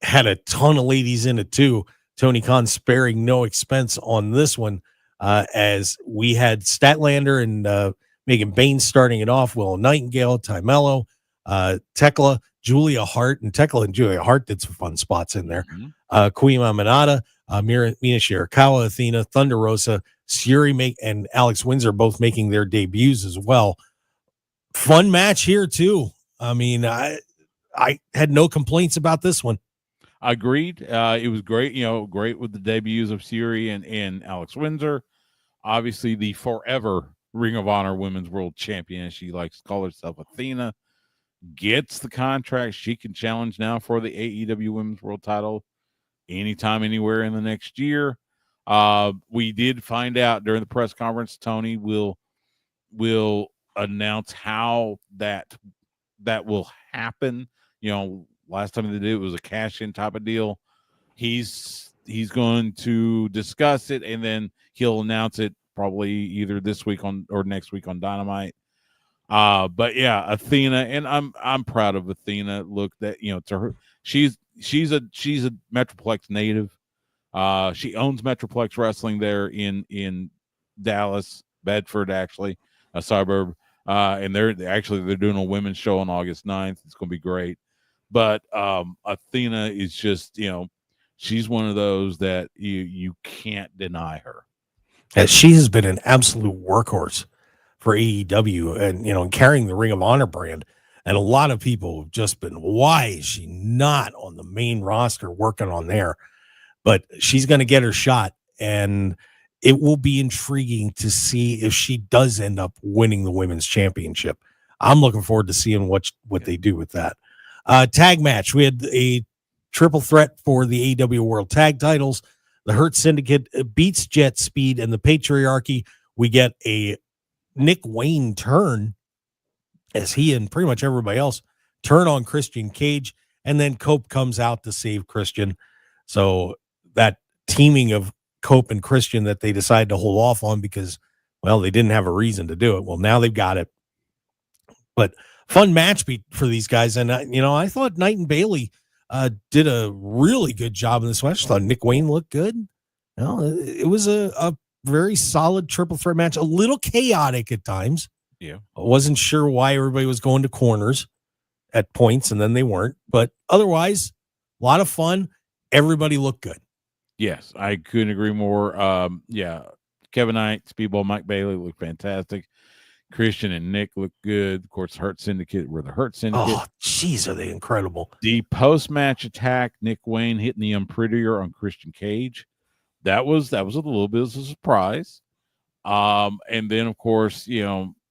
Speaker 3: had a ton of ladies in it too. Tony Khan sparing no expense on this one, as we had Statlander and Megan Bain starting it off, Willow Nightingale, Ty Mello, Tekla, Julia Hart, and Tekla and Julia Hart did some fun spots in there. Queen Minata, Mina Shirakawa, Athena, Thunder Rosa, Suri and Alex Windsor both making their debuts as well. Fun match here too. I mean, I had no complaints about this one.
Speaker 4: Agreed. It was great, great with the debuts of Suri and Alex Windsor. Obviously, the forever Ring of Honor Women's World Champion, as she likes to call herself, Athena, gets the contract. She can challenge now for the AEW Women's World title anytime, anywhere in the next year. We did find out during the press conference, Tony will announce how that will happen. Last time they did it was a cash-in type of deal. He's going to discuss it, and then he'll announce it probably either this week or next week on Dynamite. But yeah, Athena, and I'm proud of Athena. Look, that to her, she's a Metroplex native. She owns Metroplex Wrestling there in Dallas, Bedford, actually, a suburb. And they're doing a women's show on August 9th. It's going to be great. But Athena is just, she's one of those that you can't deny her.
Speaker 3: And she has been an absolute workhorse for AEW and, carrying the Ring of Honor brand. And a lot of people have just been, why is she not on the main roster working on there? But she's going to get her shot, and it will be intriguing to see if she does end up winning the women's championship. I'm looking forward to seeing what they do with that. Tag match. We had a triple threat for the AEW World Tag titles. The Hurt Syndicate beats Jet Speed and the Patriarchy. We get a Nick Wayne turn, as he and pretty much everybody else turn on Christian Cage, and then Cope comes out to save Christian. So that teaming of Cope and Christian that they decided to hold off on because, well, they didn't have a reason to do it. Well, now they've got it. But fun match for these guys. And, I thought Knight and Bailey did a really good job in this match. I thought Nick Wayne looked good. It was a very solid triple threat match, a little chaotic at times.
Speaker 4: Yeah.
Speaker 3: I wasn't sure why everybody was going to corners at points, and then they weren't. But otherwise, a lot of fun. Everybody looked good.
Speaker 4: Yes, I couldn't agree more. Kevin Knight, Speedball Mike Bailey looked fantastic. Christian and Nick looked good. Of course, Hurt Syndicate were the Hurt Syndicate.
Speaker 3: Oh, jeez, are they incredible.
Speaker 4: The post-match attack, Nick Wayne hitting the Unprettier on Christian Cage. That was a little bit of a surprise. And then, of course,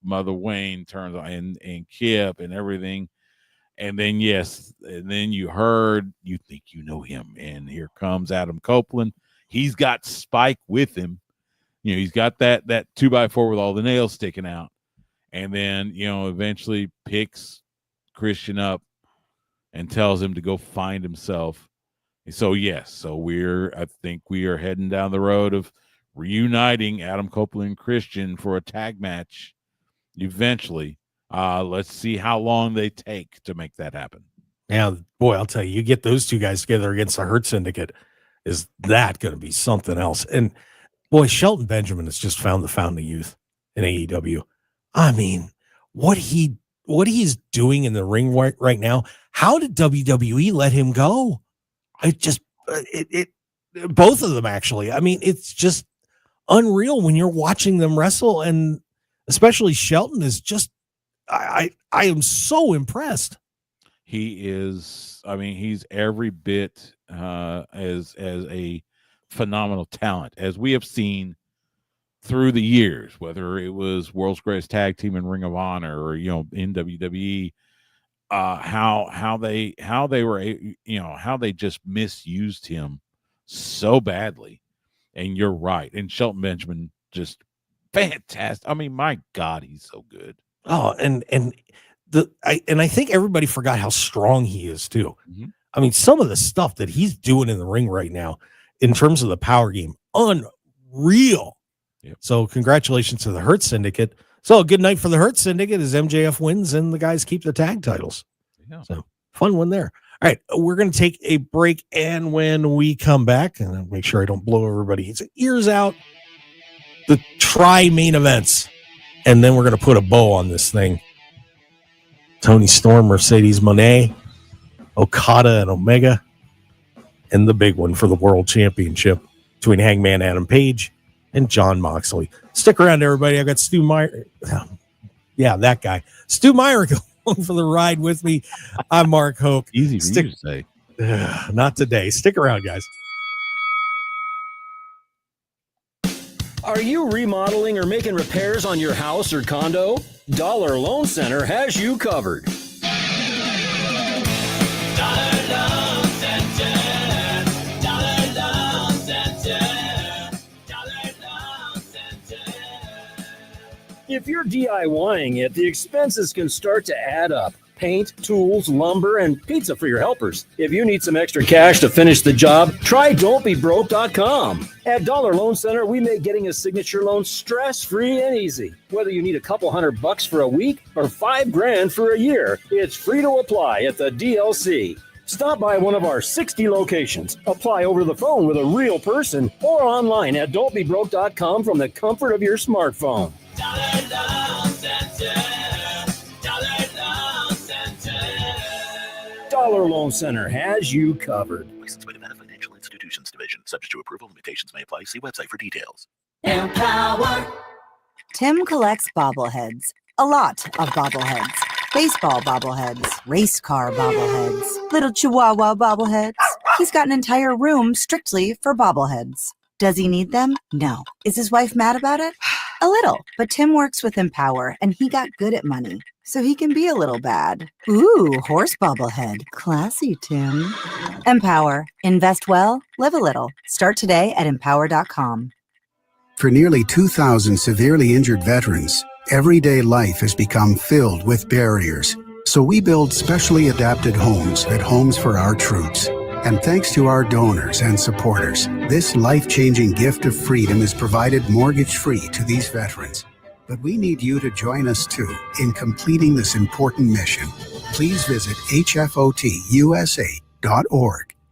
Speaker 4: Mother Wayne turns on and Kip and everything. And then, yes, and then you think you know him. And here comes Adam Copeland. He's got Spike with him. He's got that 2x4 with all the nails sticking out. And then, eventually picks Christian up and tells him to go find himself. So, yes, I think we are heading down the road of reuniting Adam Copeland and Christian for a tag match eventually. Let's see how long they take to make that happen.
Speaker 3: Yeah, boy, I'll tell you get those two guys together against the Hurt Syndicate. Is that going to be something else? And boy, Shelton Benjamin has just found the fountain of youth in AEW. I mean, what he's doing in the ring right now. How did WWE let him go? Both of them actually. I mean, it's just unreal when you're watching them wrestle, and especially Shelton is just. I am so impressed.
Speaker 4: He is. I mean, he's every bit as a phenomenal talent as we have seen through the years, whether it was World's Greatest Tag Team in Ring of Honor or in WWE. How they were how they just misused him so badly. And you're right. And Shelton Benjamin just fantastic. I mean, my God, he's so good.
Speaker 3: Oh, and I think everybody forgot how strong he is too.
Speaker 4: Mm-hmm.
Speaker 3: I mean, some of the stuff that he's doing in the ring right now, in terms of the power game, unreal.
Speaker 4: Yep.
Speaker 3: So congratulations to the Hurt Syndicate. So a good night for the Hurt Syndicate as MJF wins and the guys keep the tag titles.
Speaker 4: Yeah.
Speaker 3: So fun one there. All right, we're going to take a break, and when we come back, and I'll make sure I don't blow everybody's ears out, the main events, and then we're going to put a bow on this thing. Tony Storm, Mercedes Moné, Okada and Omega, and the big one for the World Championship between Hangman Adam Page and Jon Moxley. Stick around, everybody. I got Stu Meyer. Yeah, that guy. Stu Meyer going for the ride with me. I'm Mark Hoke.
Speaker 4: Easy for you to say.
Speaker 3: Not today. Stick around, guys.
Speaker 6: Are you remodeling or making repairs on your house or condo? Dollar Loan Center has you covered. If you're DIYing it, the expenses can start to add up. Paint, tools, lumber, and pizza for your helpers. If you need some extra cash to finish the job, try don'tbebroke.com. At Dollar Loan Center, we make getting a signature loan stress-free and easy. Whether you need a couple $100 for a week or $5,000 for a year, it's free to apply at the DLC. Stop by one of our 60 locations. Apply over the phone with a real person or online at don'tbebroke.com from the comfort of your smartphone. Dollar Loan Center. Dollar Loan Center has you covered.
Speaker 23: Licensed by Nevada Financial Institutions Division. Subject to approval. Limitations may apply. See website for details.
Speaker 13: Empower. Tim collects bobbleheads. A lot of bobbleheads. Baseball bobbleheads. Race car bobbleheads. Little Chihuahua bobbleheads. He's got an entire room strictly for bobbleheads. Does he need them? No. Is his wife mad about it? A little. But Tim works with Empower, and he got good at money, so he can be a little bad. Ooh, horse bobblehead. Classy, Tim. Empower. Invest well, live a little. Start today at empower.com.
Speaker 5: For nearly 2,000 severely injured veterans, everyday life has become filled with barriers. So we build specially adapted homes at Homes for Our Troops. And thanks to our donors and supporters, this life-changing gift of freedom is provided mortgage-free to these veterans. But we need you to join us too in completing this important mission. Please visit hfotusa.org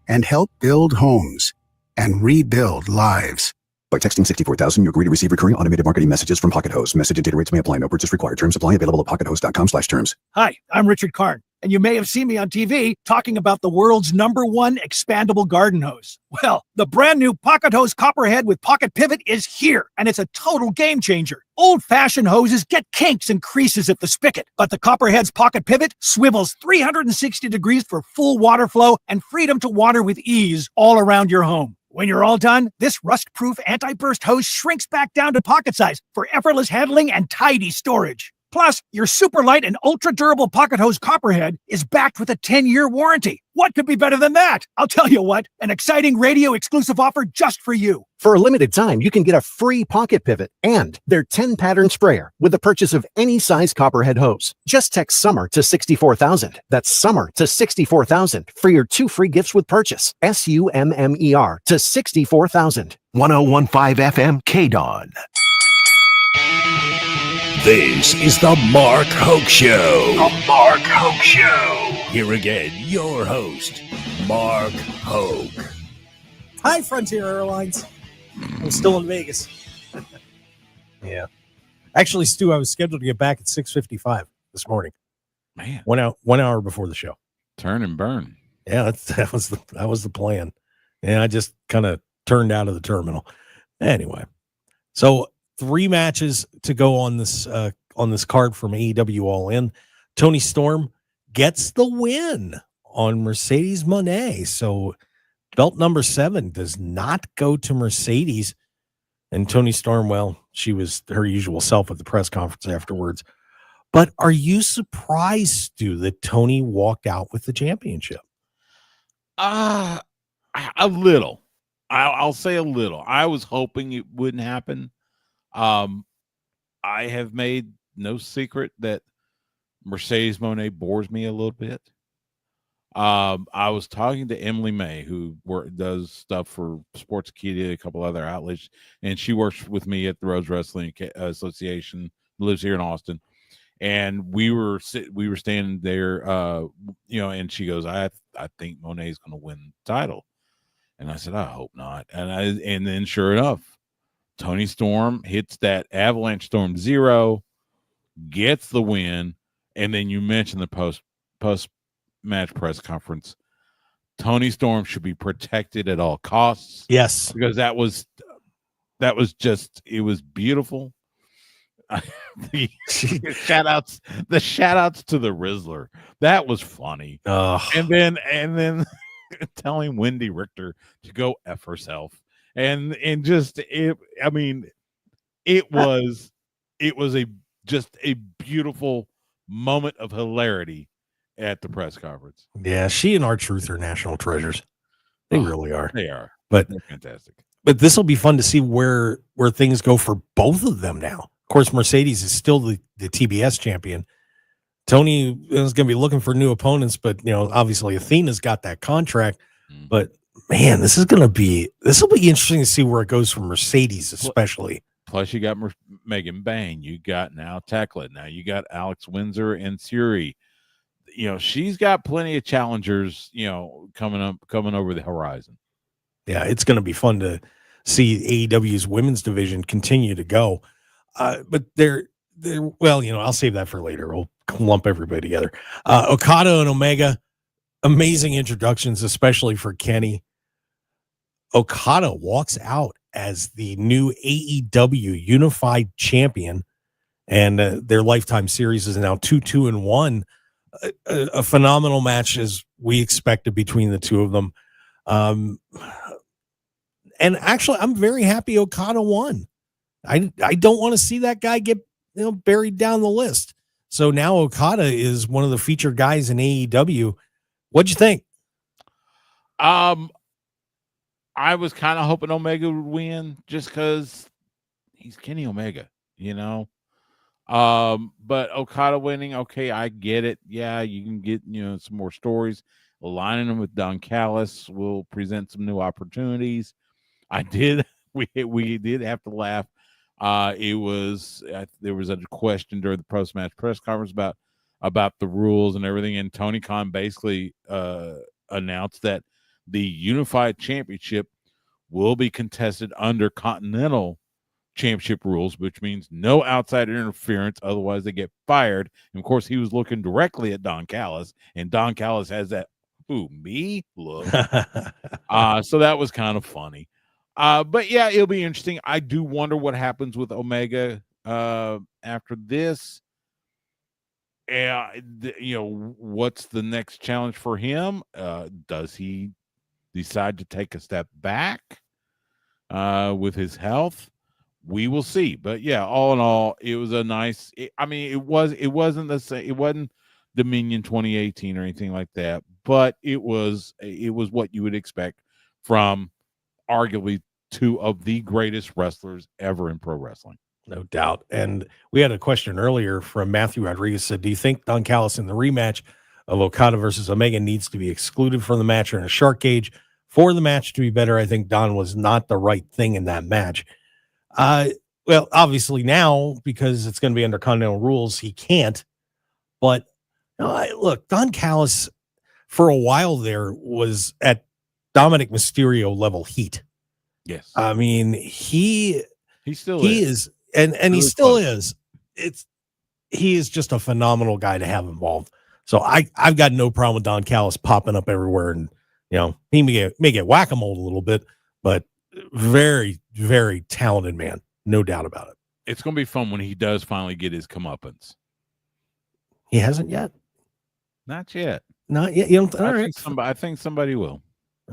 Speaker 5: and help build homes and rebuild lives.
Speaker 21: By texting 64,000, you agree to receive recurring automated marketing messages from Pocket Host. Message and data rates may apply. No purchase required. Terms apply. Available at pockethost.com/terms.
Speaker 14: Hi, I'm Richard Karn, and you may have seen me on TV talking about the world's #1 expandable garden hose. Well, the brand new Pocket Hose Copperhead with Pocket Pivot is here, and it's a total game changer. Old-fashioned hoses get kinks and creases at the spigot, but the Copperhead's Pocket Pivot swivels 360 degrees for full water flow and freedom to water with ease all around your home. When you're all done, this rust-proof anti-burst hose shrinks back down to pocket size for effortless handling and tidy storage. Plus, your super light and ultra-durable Pocket Hose Copperhead is backed with a 10-year warranty. What could be better than that? I'll tell you what, an exciting radio-exclusive offer just for you.
Speaker 15: For a limited time, you can get a free Pocket Pivot and their 10-pattern sprayer with the purchase of any size Copperhead hose. Just text SUMMER to 64,000. That's SUMMER to 64,000 for your 2 free gifts with purchase. SUMMER to 64,000.
Speaker 23: 1015 FM KDAWN.
Speaker 2: This is the Mark Hoke Show.
Speaker 23: The Mark Hoke Show.
Speaker 2: Here again, your host, Mark Hoke.
Speaker 3: Hi, Frontier Airlines. I'm still in Vegas. Yeah. Actually, Stu, I was scheduled to get back at 6:55 this morning.
Speaker 4: Man,
Speaker 3: 1 hour before the show.
Speaker 4: Turn and burn.
Speaker 3: Yeah, that was the plan. And I just kind of turned out of the terminal. Anyway, so 3 matches to go on this card from AEW All In. Toni Storm gets the win on Mercedes Moné. So belt number 7 does not go to Mercedes. And Toni Storm, well, she was her usual self at the press conference afterwards. But are you surprised, Stu, that Toni walked out with the championship?
Speaker 4: A little. I'll say a little. I was hoping it wouldn't happen. I have made no secret that Mercedes Moné bores me a little bit. I was talking to Emily May, who does stuff for Sportskeeda, a couple other outlets, and she works with me at the Rose Wrestling Association, lives here in Austin. And we were standing there, and she goes, I think Moné's going to win the title. And I said, I hope not. And then sure enough, Toni Storm hits that Avalanche Storm 0, gets the win. And then you mentioned the post match press conference. Toni Storm should be protected at all costs.
Speaker 3: Yes.
Speaker 4: Because that was just, it was beautiful. the shout outs to the Rizzler. That was funny. And then telling Wendy Richter to go F herself. And just it was a beautiful moment of hilarity at the press conference.
Speaker 3: Yeah, she and R-Truth are national treasures. They really are.
Speaker 4: They are.
Speaker 3: But
Speaker 4: they're fantastic.
Speaker 3: But this will be fun to see where things go for both of them now. Of course, Mercedes is still the TBS champion. Toni is going to be looking for new opponents, but obviously Athena's got that contract. But man, this will be interesting to see where it goes for Mercedes, especially.
Speaker 4: Plus, you got Megan Bain, you got now Tekla, now you got Alex Windsor and Suri. She's got plenty of challengers, coming over the horizon.
Speaker 3: Yeah, it's going to be fun to see AEW's women's division continue to go. But they're I'll save that for later. We'll lump everybody together. Okada and Omega, amazing introductions, especially for Kenny. Okada walks out as the new AEW Unified Champion, and their Lifetime Series is now 2-2-1. A phenomenal match as we expected between the two of them. And actually, I'm very happy Okada won. I don't want to see that guy get buried down the list. So now Okada is one of the featured guys in AEW. What'd you think?
Speaker 4: I was kind of hoping Omega would win just because he's Kenny Omega, But Okada winning, okay, I get it. Yeah, you can get some more stories. Aligning them with Don Callis will present some new opportunities. We did have to laugh. There was a question during the post-match press conference about the rules and everything, and Tony Khan basically announced that the Unified Championship will be contested under Continental Championship rules, which means no outside interference, otherwise they get fired. And of course, he was looking directly at Don Callis, and Don Callis has that me look. So that was kind of funny. But yeah, it'll be interesting. I do wonder what happens with Omega after this. What's the next challenge for him? Does he decide to take a step back with his health? We will see. But yeah, all in all, it was a nice. It wasn't the same. It wasn't Dominion 2018 or anything like that. But it was what you would expect from arguably two of the greatest wrestlers ever in pro wrestling.
Speaker 3: No doubt. And we had a question earlier from Matthew Rodriguez said, do you think Don Callis in the rematch of Okada versus Omega needs to be excluded from the match or in a shark cage for the match to be better? I think Don was not the right thing in that match. Well, obviously now, because it's going to be under Continental rules, he can't. But look, Don Callis for a while there was at Dominic Mysterio level heat.
Speaker 4: Yes.
Speaker 3: I mean, he
Speaker 4: still
Speaker 3: is. And he still is, he is just a phenomenal guy to have involved. So I've got no problem with Don Callis popping up everywhere, and he may get whack-a-mole a little bit, but very, very talented man, no doubt about it.
Speaker 4: It's going to be fun when he does finally get his comeuppance.
Speaker 3: He hasn't yet.
Speaker 4: Not yet.
Speaker 3: Not yet. You don't. All right.
Speaker 4: I think somebody will.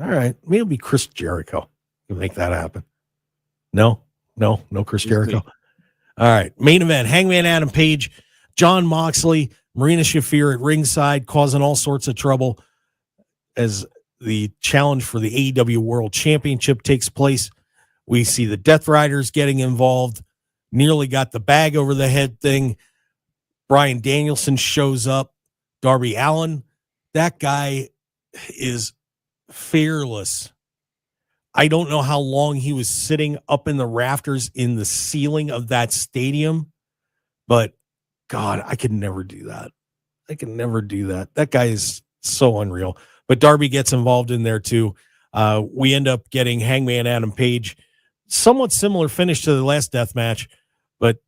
Speaker 3: All right. Maybe it'll be Chris Jericho. You make that happen. No, Chris Jericho. All right. Main event: Hangman Adam Page, Jon Moxley, Marina Shafir at ringside, causing all sorts of trouble as the challenge for the AEW World Championship takes place. We see the Death Riders getting involved. Nearly got the bag over the head thing. Bryan Danielson shows up. Darby Allin, that guy is fearless. I don't know how long he was sitting up in the rafters in the ceiling of that stadium, but God, I could never do that. That guy is so unreal. But Darby gets involved in there too. We end up getting Hangman Adam Page, somewhat similar finish to the last death match, but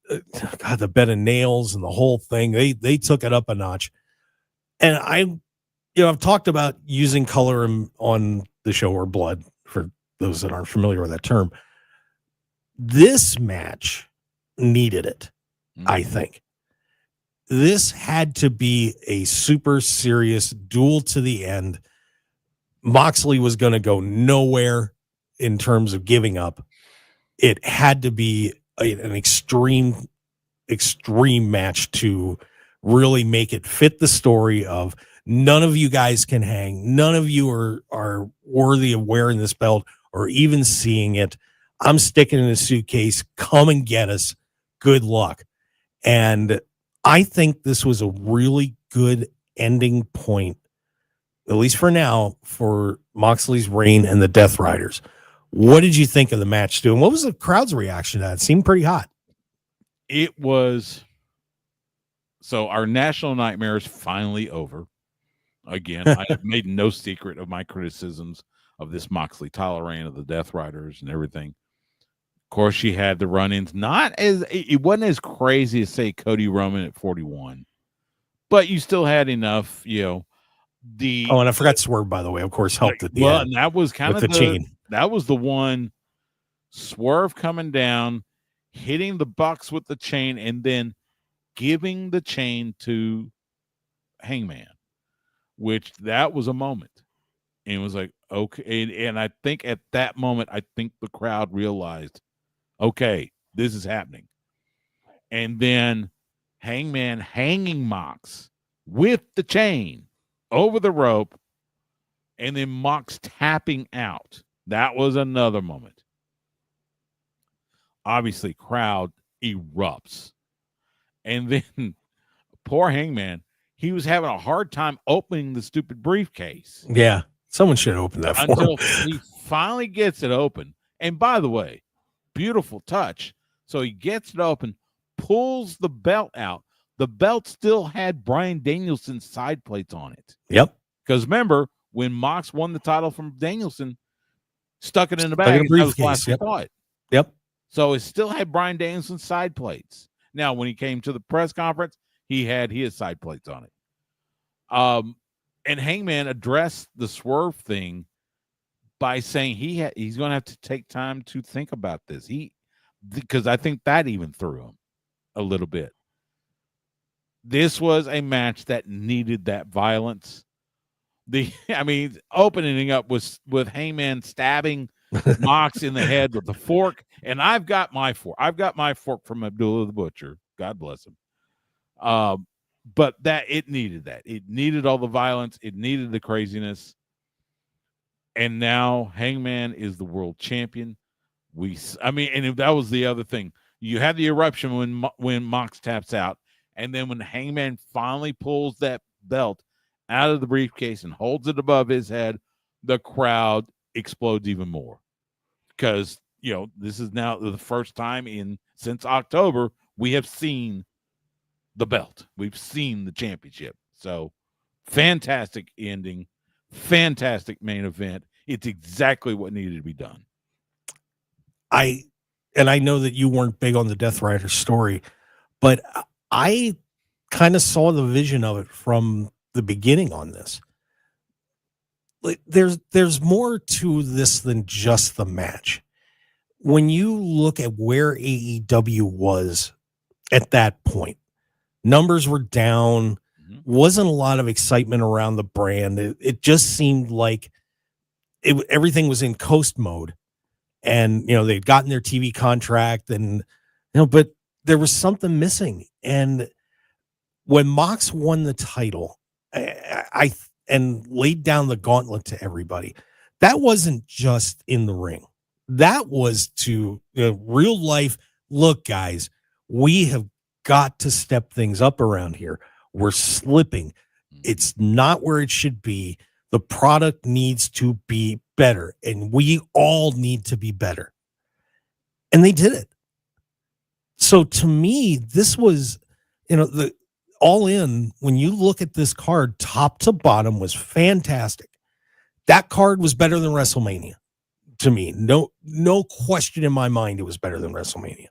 Speaker 3: God, the bed of nails and the whole thing, they took it up a notch. And I've talked about using color on the show, or blood, for those that aren't familiar with that term. This match needed it, I think. This had to be a super serious duel to the end. Moxley was going to go nowhere in terms of giving up. It had to be an extreme match to really make it fit the story of none of you guys can hang. None of you are worthy of wearing this belt or even seeing it. I'm sticking in a suitcase. Come and get us. Good luck. And I think this was a really good ending point, at least for now, for Moxley's reign and the Death Riders. What did you think of the match, Stu? And what was the crowd's reaction to that? It seemed pretty hot.
Speaker 4: It was. So our national nightmare is finally over. Again, I have made no secret of my criticisms of this Moxley title reign of the Death Riders and everything. Of course, she had the run-ins. It wasn't as crazy as, say, Cody Roman at 41, but you still had enough, and
Speaker 3: I forgot Swerve, by the way, of course, helped at the end.
Speaker 4: And that was kind of the chain. That was the one. Swerve coming down, hitting the Bucks with the chain, and then giving the chain to Hangman, which that was a moment. And it was like, okay. And I think at that moment, the crowd realized, okay, this is happening. And then Hangman hanging Mox with the chain over the rope, and then Mox tapping out. That was another moment. Obviously, crowd erupts. And then poor Hangman, he was having a hard time opening the stupid briefcase.
Speaker 3: Yeah, someone should open that for
Speaker 4: until
Speaker 3: him.
Speaker 4: He finally gets it open. And by the way, beautiful touch. So he gets it open, pulls the belt out. The belt still had Bryan Danielson's side plates on it.
Speaker 3: Yep.
Speaker 4: Because remember, when Mox won the title from Danielson, stuck it in the bag.
Speaker 3: Briefcase. Yep.
Speaker 4: So it still had Bryan Danielson's side plates. Now, when he came to the press conference, he had his side plates on it. And Hangman addressed the Swerve thing by saying he's going to have to take time to think about this. Because I think that even threw him a little bit. This was a match that needed that violence. Opening up was with Hangman stabbing Mox in the head with the fork, and I've got my fork. I've got my fork from Abdullah the Butcher. God bless him. But it needed that. It needed all the violence. It needed the craziness. And now Hangman is the world champion. And that was the other thing. You had the eruption when Mox taps out, and then when Hangman finally pulls that belt out of the briefcase and holds it above his head, the crowd explodes even more. Because, this is now the first time since October we have seen the belt. We've seen the championship. So fantastic ending, fantastic main event. It's exactly what needed to be done.
Speaker 3: I know that you weren't big on the Death Rider story, But I kind of saw the vision of it from the beginning on this. Like, there's more to this than just the match. When you look at where AEW was at that point, numbers were down, wasn't a lot of excitement around the brand. It just seemed like everything was in coast mode. And, they'd gotten their TV contract and, but there was something missing. And when Mox won the title, I laid down the gauntlet to everybody, that wasn't just in the ring. That was to real life. Look, guys, we have got to step things up around here. We're slipping. It's not where it should be. The product needs to be better, and we all need to be better. And they did it. So to me, this was, the all in, when you look at this card, top to bottom was fantastic. That card was better than WrestleMania. To me, no question in my mind, it was better than WrestleMania.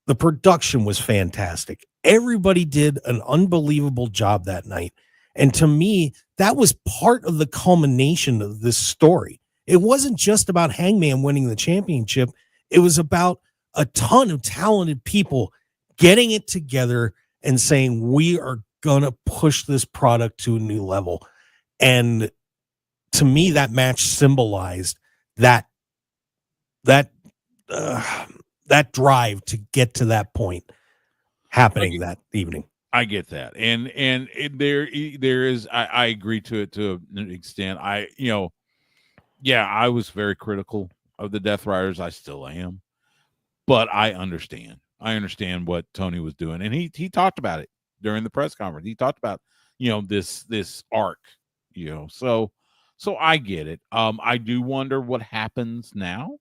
Speaker 3: The production was fantastic. Everybody did an unbelievable job that night. And to me, that was part of the culmination of this story. It wasn't just about Hangman winning the championship. It was about a ton of talented people getting it together and saying, we are going to push this product to a new level. And to me, that match symbolized that drive to get to that point happening that evening.
Speaker 4: I get that. And there is, I agree to it to an extent. I was very critical of the Death Riders. I still am, but I understand what Tony was doing. And he talked about it during the press conference. He talked about, this arc, so I get it. I do wonder what happens now.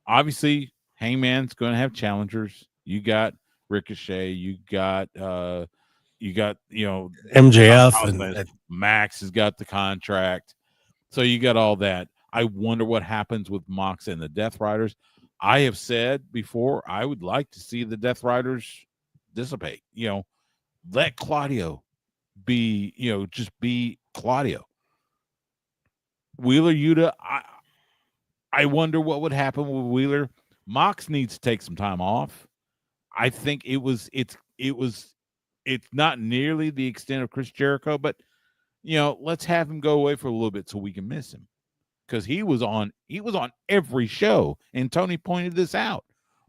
Speaker 4: Obviously, Hangman's going to have challengers. You got Ricochet. You got
Speaker 3: MJF
Speaker 4: and Max has got the contract. So you got all that. I wonder what happens with Mox and the Death Riders. I have said before, I would like to see the Death Riders dissipate. Let Claudio be, just be Claudio. Wheeler Yuta, I wonder what would happen with Wheeler. Mox needs to take some time off. I think it's not nearly the extent of Chris Jericho, but let's have him go away for a little bit so we can miss him. Because he was on every show, and Tony pointed this out.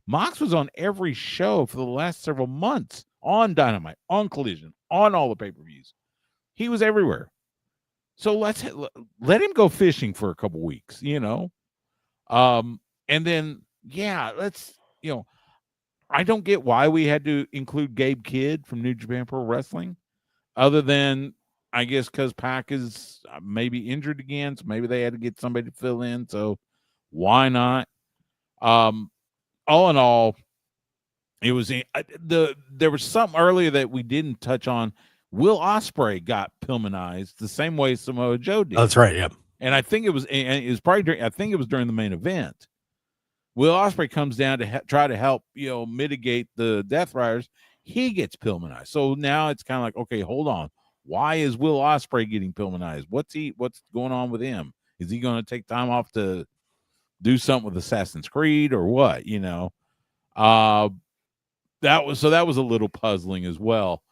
Speaker 4: Mox was on every show for the last several months, on Dynamite, on Collision, on all the pay-per-views. He was everywhere. So let him go fishing for a couple weeks, and then let's I don't get why we had to include Gabe Kidd from New Japan Pro Wrestling, other than I guess because Pac is maybe injured again, so maybe they had to get somebody to fill in. So why not? All in all, it was there was something earlier that we didn't touch on. Will Ospreay got Pillmanized the same way Samoa Joe did.
Speaker 3: That's right. Yep.
Speaker 4: And I think it was during the main event. Will Ospreay comes down to try to help, mitigate the Death Riders. He gets Pillmanized. So now it's kind of like, okay, hold on. Why is Will Ospreay getting Pillmanized? What's going on with him? Is he going to take time off to do something with Assassin's Creed or what? That was a little puzzling as well.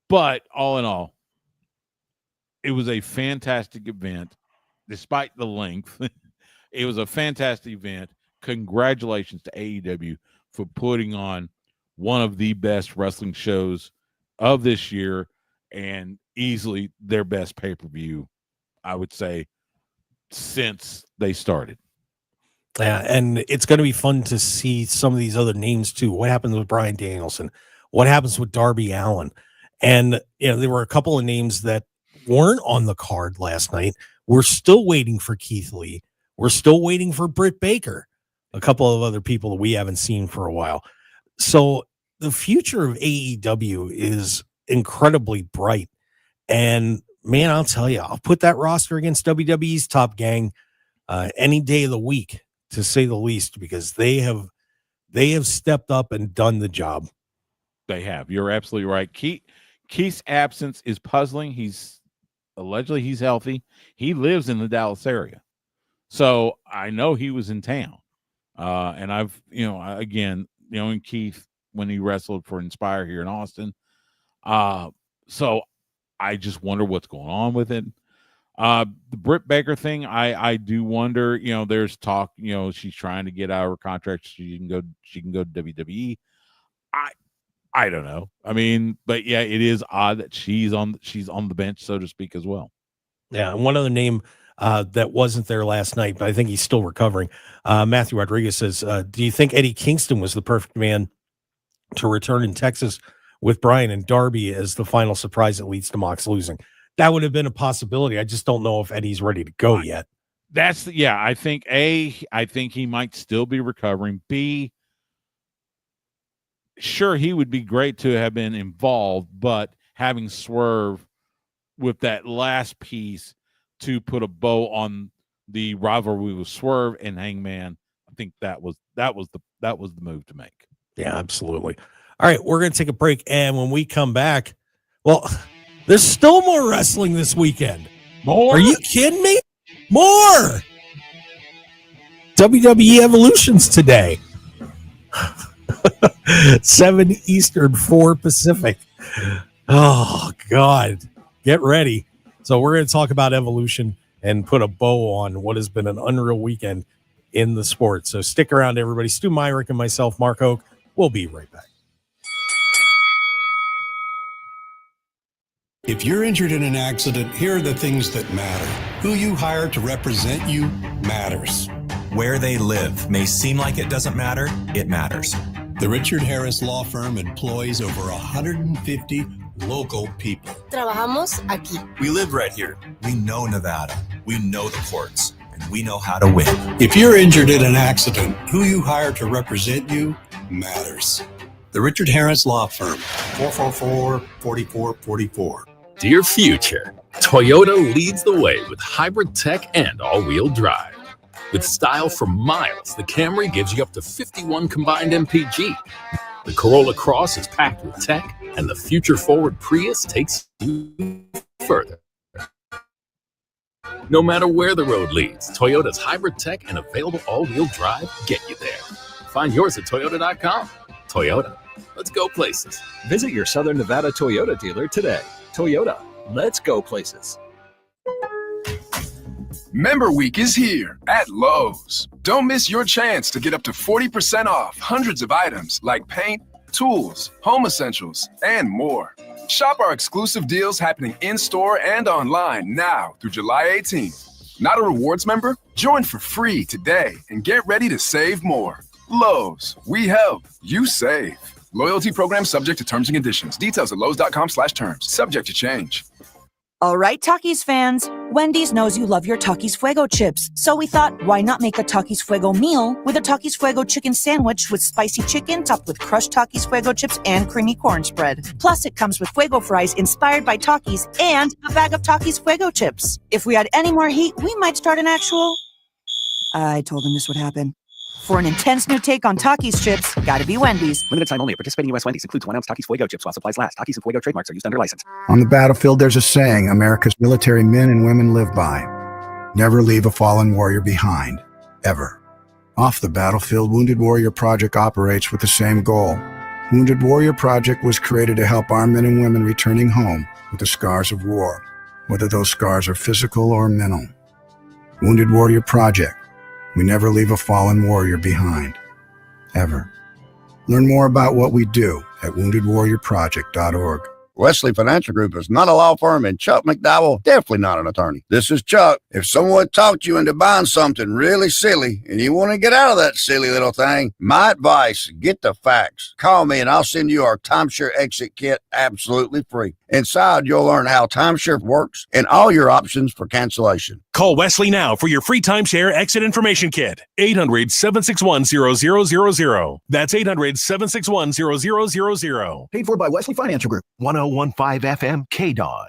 Speaker 4: But all in all, it was a fantastic event, despite the length. It was a fantastic event. Congratulations to AEW for putting on one of the best wrestling shows of this year and easily their best pay-per-view, I would say, since they started.
Speaker 3: Yeah, and it's going to be fun to see some of these other names too. What happens with Bryan Danielson? What happens with Darby Allin? And there were a couple of names that weren't on the card last night. We're still waiting for Keith Lee. We're still waiting for Britt Baker. A couple of other people that we haven't seen for a while. So the future of AEW is incredibly bright. And man, I'll tell you, I'll put that roster against WWE's Top Gang any day of the week, to say the least, because they have stepped up and done the job.
Speaker 4: They have. You're absolutely right. Keith's absence is puzzling. He's healthy. He lives in the Dallas area. So I know he was in town. And I've, again, knowing Keith when he wrestled for Inspire here in Austin. So I just wonder what's going on with it. The Britt Baker thing, I do wonder, there's talk, she's trying to get out of her contract. She can go to WWE. I don't know. I mean, but yeah, it is odd that she's on the bench, so to speak, as well.
Speaker 3: Yeah, and one other name that wasn't there last night, but I think he's still recovering. Matthew Rodriguez says, do you think Eddie Kingston was the perfect man to return in Texas with Bryan and Darby as the final surprise that leads to Mox losing? That would have been a possibility. I just don't know if Eddie's ready to go yet.
Speaker 4: I think I think he might still be recovering. B, sure, he would be great to have been involved, but having Swerve with that last piece to put a bow on the rivalry with Swerve and Hangman, I think that was the move to make.
Speaker 3: Yeah, absolutely. All right, we're going to take a break, and when we come back, well, there's still more wrestling this weekend.
Speaker 4: More?
Speaker 3: Are you kidding me? More! WWE Evolution's today. 7 Eastern, 4 Pacific. Oh, God. Get ready. So we're going to talk about Evolution and put a bow on what has been an unreal weekend in the sport. So stick around, everybody. Stu Myrick and myself, Mark Hoke. We'll be right back.
Speaker 1: If you're injured in an accident, here are the things that matter. Who you hire to represent you matters.
Speaker 7: Where they live may seem like it doesn't matter. It matters.
Speaker 1: The Richard Harris Law Firm employs over 150 local people.
Speaker 16: Trabajamos aquí.
Speaker 7: We live right here. We know Nevada. We know the courts. And we know how to win.
Speaker 1: If you're injured in an accident, who you hire to represent you matters. The Richard Harris Law Firm, 444-4444.
Speaker 17: Dear future, Toyota leads the way with hybrid tech and all-wheel drive. With style for miles, the Camry gives you up to 51 combined MPG. The Corolla Cross is packed with tech, and the future-forward Prius takes you further. No matter where the road leads, Toyota's hybrid tech and available all-wheel drive get you there. Find yours at Toyota.com. Toyota, let's go places.
Speaker 18: Visit your Southern Nevada Toyota dealer today. Toyota, let's go places.
Speaker 19: Member Week is here at Lowe's. Don't miss your chance to get up to 40% off hundreds of items like paint, tools, home essentials, and more. Shop our exclusive deals happening in-store and online now through July 18th. Not a rewards member? Join for free today and get ready to save more. Lowe's, we help, you save. Loyalty program subject to terms and conditions. Details at lowes.com/terms. Subject to change.
Speaker 20: All right, Takis fans. Wendy's knows you love your Takis Fuego chips. So we thought, why not make a Takis Fuego meal with a Takis Fuego chicken sandwich with spicy chicken topped with crushed Takis Fuego chips and creamy corn spread. Plus, it comes with Fuego fries inspired by Takis and a bag of Takis Fuego chips. If we had any more heat, we might start an actual... I told him this would happen. For an intense new take on Takis chips, gotta be Wendy's.
Speaker 10: Limited time only. Participating U.S. Wendy's includes 1-ounce Takis Fuego chips while supplies last. Takis and Fuego trademarks are used under license.
Speaker 5: On the battlefield, there's a saying America's military men and women live by. Never leave a fallen warrior behind. Ever. Off the battlefield, Wounded Warrior Project operates with the same goal. Wounded Warrior Project was created to help our men and women returning home with the scars of war, whether those scars are physical or mental. Wounded Warrior Project. We never leave a fallen warrior behind. Ever. Learn more about what we do at woundedwarriorproject.org.
Speaker 22: Wesley Financial Group is not a law firm, and Chuck McDowell definitely not an attorney. This is Chuck. If someone talked you into buying something really silly and you want to get out of that silly little thing, my advice, get the facts. Call me and I'll send you our timeshare exit kit absolutely free. Inside, you'll learn how timeshare works and all your options for cancellation.
Speaker 27: Call Wesley now for your free timeshare exit information kit. 800-761-0000. That's 800-761-0000.
Speaker 15: Paid for by Wesley Financial Group.
Speaker 23: 1015 FM KDAWN.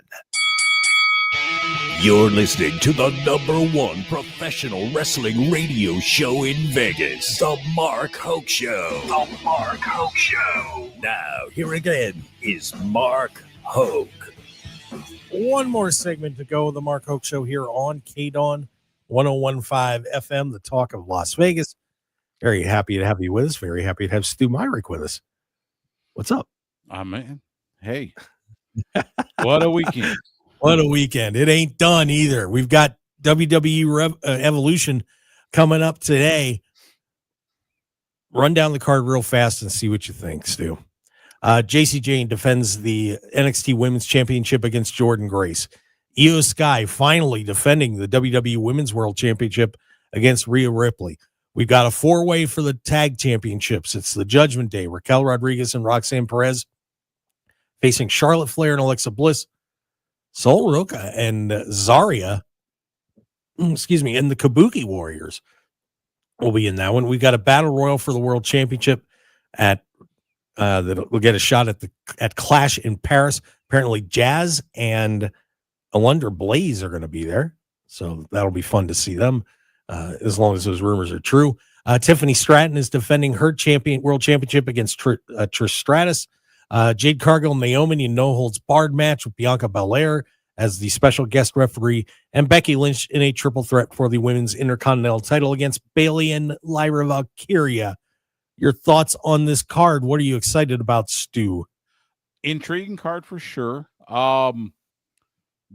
Speaker 2: You're listening to the #1 professional wrestling radio show in Vegas, The Mark Hoke Show. The Mark Hoke Show. Now, here again is Mark Hoke.
Speaker 3: One more segment to go with the Mark Hoke Show here on KDAWN 101.5 FM, the talk of Las Vegas. Very happy to have you with us. Very happy to have Stu Myrick with us. What's up?
Speaker 4: Man. Hey. What a weekend.
Speaker 3: What a weekend. It ain't done either. We've got WWE Evolution coming up today. Run down the card real fast and see what you think, Stu. JC Jane defends the NXT Women's Championship against Jordan Grace. Io Sky finally defending the WWE Women's World Championship against Rhea Ripley. We've got a 4-way for the tag championships. It's the Judgment Day. Raquel Rodriguez and Roxanne Perez facing Charlotte Flair and Alexa Bliss. Sol Ruka and Zarya, and the Kabuki Warriors will be in that one. We've got a battle royal for the World Championship that will get a shot at Clash in Paris. Apparently, Jazz and Alundra Blaze are going to be there, so that'll be fun to see them, as long as those rumors are true. Tiffany Stratton is defending her World Championship against Trish Stratus. Jade Cargill and Naomi in no holds barred match with Bianca Belair as the special guest referee, and Becky Lynch in a triple threat for the women's Intercontinental title against Bayley and Lyra Valkyria. Your thoughts on this card? What are you excited about, Stu?
Speaker 4: Intriguing card for sure.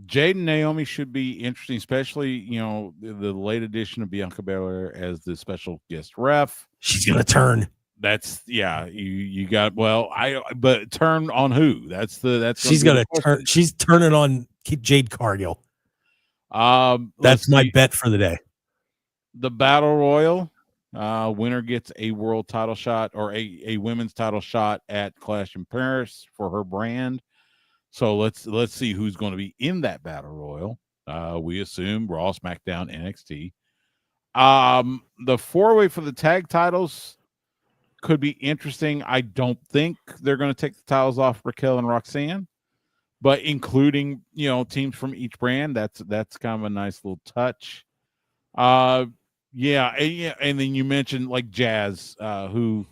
Speaker 4: Jade and Naomi should be interesting, especially, the late addition of Bianca Belair as the special guest ref.
Speaker 3: She's going to turn.
Speaker 4: That's you got, but turn on who? That's
Speaker 3: she's gonna turn. She's turning on Jade Cargill. That's my bet for the day.
Speaker 4: The Battle Royal winner gets a world title shot or a women's title shot at Clash in Paris for her brand. So let's see who's going to be in that Battle Royal. We assume Raw, SmackDown, NXT. The 4-way for the tag titles could be interesting. I don't think they're going to take the titles off Raquel and Roxanne, but including, teams from each brand, that's kind of a nice little touch. And then you mentioned like Jazz, who,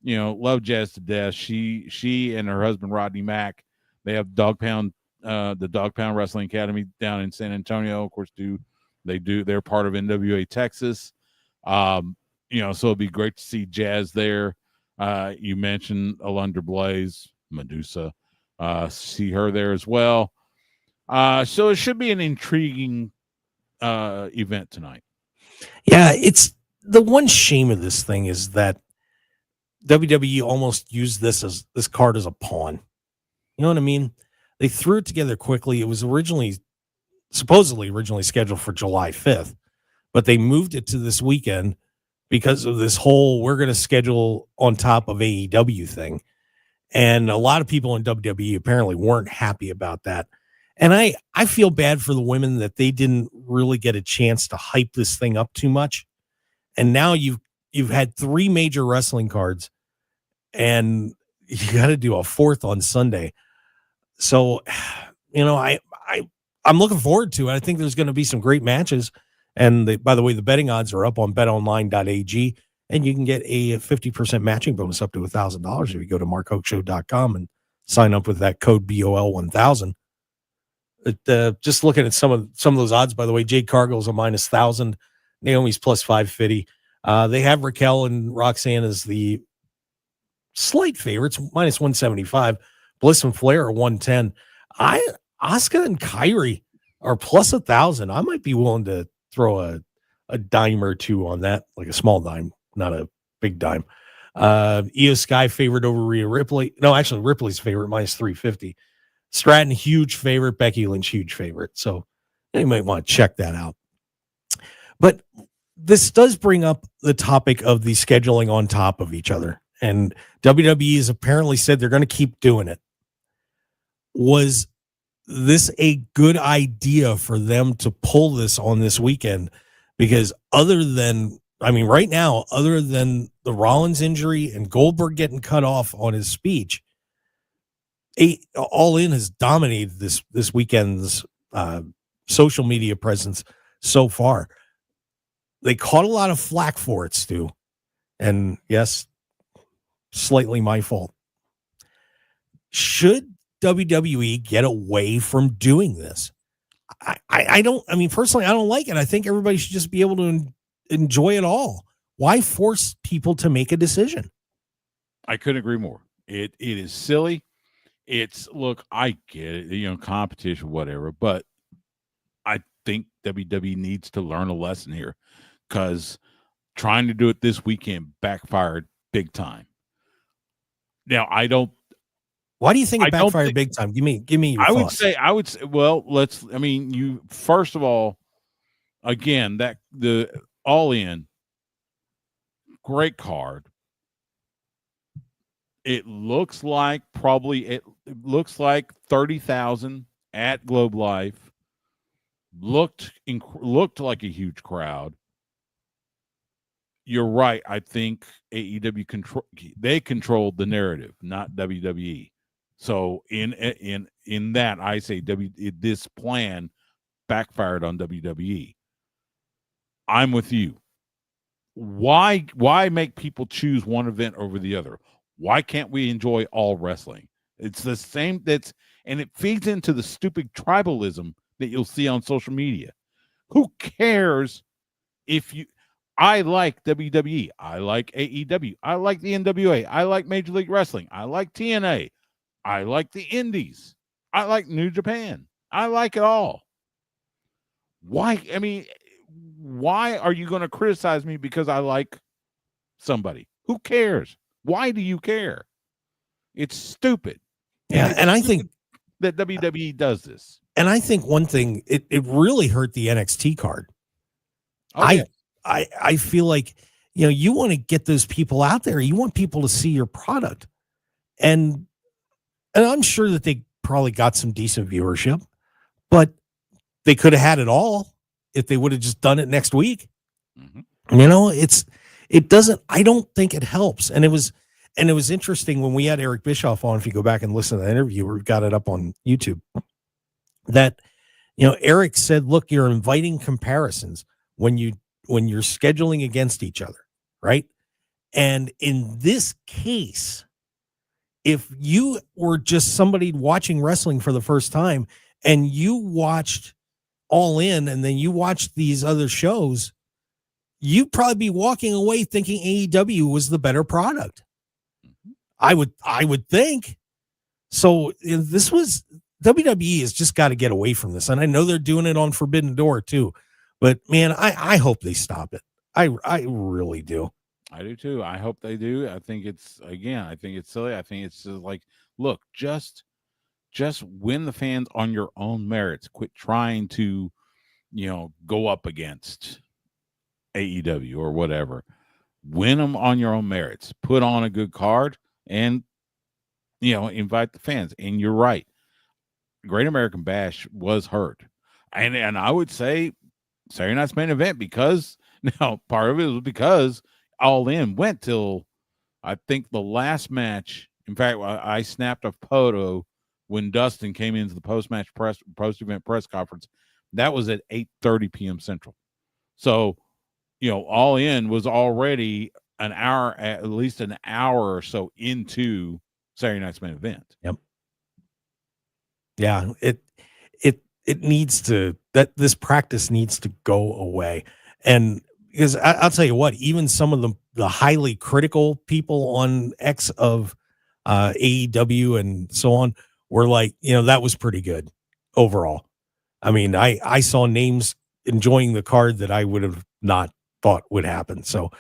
Speaker 4: love Jazz to death. She and her husband Rodney Mack, they have the Dog Pound Wrestling Academy down in San Antonio. Of course, they're part of NWA Texas. So it'd be great to see Jazz there. You mentioned Alundra Blaze, Medusa, see her there as well. So it should be an intriguing event tonight.
Speaker 3: Yeah, it's the one shame of this thing is that WWE almost used this card as a pawn. You know what I mean? They threw it together quickly. It was supposedly originally scheduled for July 5th, but they moved it to this weekend because of this whole we're going to schedule on top of AEW thing. And a lot of people in WWE apparently weren't happy about that. And I feel bad for the women that they didn't really get a chance to hype this thing up too much. And now you've had 3 major wrestling cards and you got to do a 4th on Sunday. So, I'm looking forward to it. I think there's going to be some great matches. And by the way, the betting odds are up on betonline.ag, and you can get a 50% matching bonus up to $1,000 if you go to markhokeshow.com and sign up with that code BOL1000. Just looking at some of those odds, by the way, Jade Cargill is a -1,000, Naomi's +550. They have Raquel and Roxanne as the slight favorites, -175. Bliss and Flair are 110. Asuka and Kyrie are +1,000. I might be willing to throw a dime or two on that, like a small dime, not a big dime. Io Sky favored over Rhea Ripley. No, actually Ripley's favorite, -350. Stratton, huge favorite. Becky Lynch, huge favorite. So you might want to check that out. But this does bring up the topic of the scheduling on top of each other. And WWE has apparently said they're going to keep doing it. Was this a good idea for them to pull this on this weekend? Because right now, other than the Rollins injury and Goldberg getting cut off on his speech, All In has dominated this weekend's social media presence so far. They caught a lot of flack for it, Stu. And yes, slightly my fault. Should WWE get away from doing this? I don't, I mean, personally, I don't like it. I think everybody should just be able to enjoy it all. Why force people to make a decision?
Speaker 4: I couldn't agree more. It is silly. It's, look, I get it, competition, whatever, but I think WWE needs to learn a lesson here, because trying to do it this weekend backfired big time. Now, I don't.
Speaker 3: Why do you think it backfired big time? Give me your thoughts.
Speaker 4: I would say, well, you, first of all, again, that the All In, great card. It looks like 30,000 at Globe Life. Looked like a huge crowd. You're right. I think AEW controlled the narrative, not WWE. So in that, I say this plan backfired on WWE. I'm with you. Why make people choose one event over the other? Why can't we enjoy all wrestling? It's the same. And it feeds into the stupid tribalism that you'll see on social media. Who cares if you? I like WWE. I like AEW. I like the NWA. I like Major League Wrestling. I like TNA. I like the Indies. I like New Japan. I like it all. Why? I mean, why are you going to criticize me because I like somebody? Who cares? Why do you care? It's stupid.
Speaker 3: Yeah, and I think
Speaker 4: that WWE does this.
Speaker 3: And I think one thing, it really hurt the NXT card. I feel like, you want to get those people out there. You want people to see your product. And I'm sure that they probably got some decent viewership, but they could have had it all if they would have just done it next week.
Speaker 4: Mm-hmm.
Speaker 3: I don't think it helps. And it was interesting when we had Eric Bischoff on, if you go back and listen to the interview, we've got it up on YouTube, that, Eric said, look, you're inviting comparisons when you're scheduling against each other. Right. And in this case, if you were just somebody watching wrestling for the first time and you watched All In and then you watched these other shows, you'd probably be walking away thinking AEW was the better product. I would think. So this was, WWE has just got to get away from this. And I know they're doing it on Forbidden Door too, but man, I hope they stop it. I really do.
Speaker 4: I do too. I hope they do. I think it's silly. I think it's just like, look, just win the fans on your own merits. Quit trying to, go up against AEW or whatever. Win them on your own merits. Put on a good card and, invite the fans. And you're right. Great American Bash was hurt. And I would say Saturday night's main event, because now part of it was because All In went till, I think, the last match. In fact, I snapped a photo when Dustin came into the post-event press conference. That was at 8:30 p.m. Central. So, All In was already at least an hour or so into Saturday night's main event.
Speaker 3: Yep. Yeah, it needs to, this practice needs to go away. And because I'll tell you what, even some of the highly critical people on X of AEW and so on were like, that was pretty good overall. I mean, I saw names enjoying the card that I would have not thought would happen. So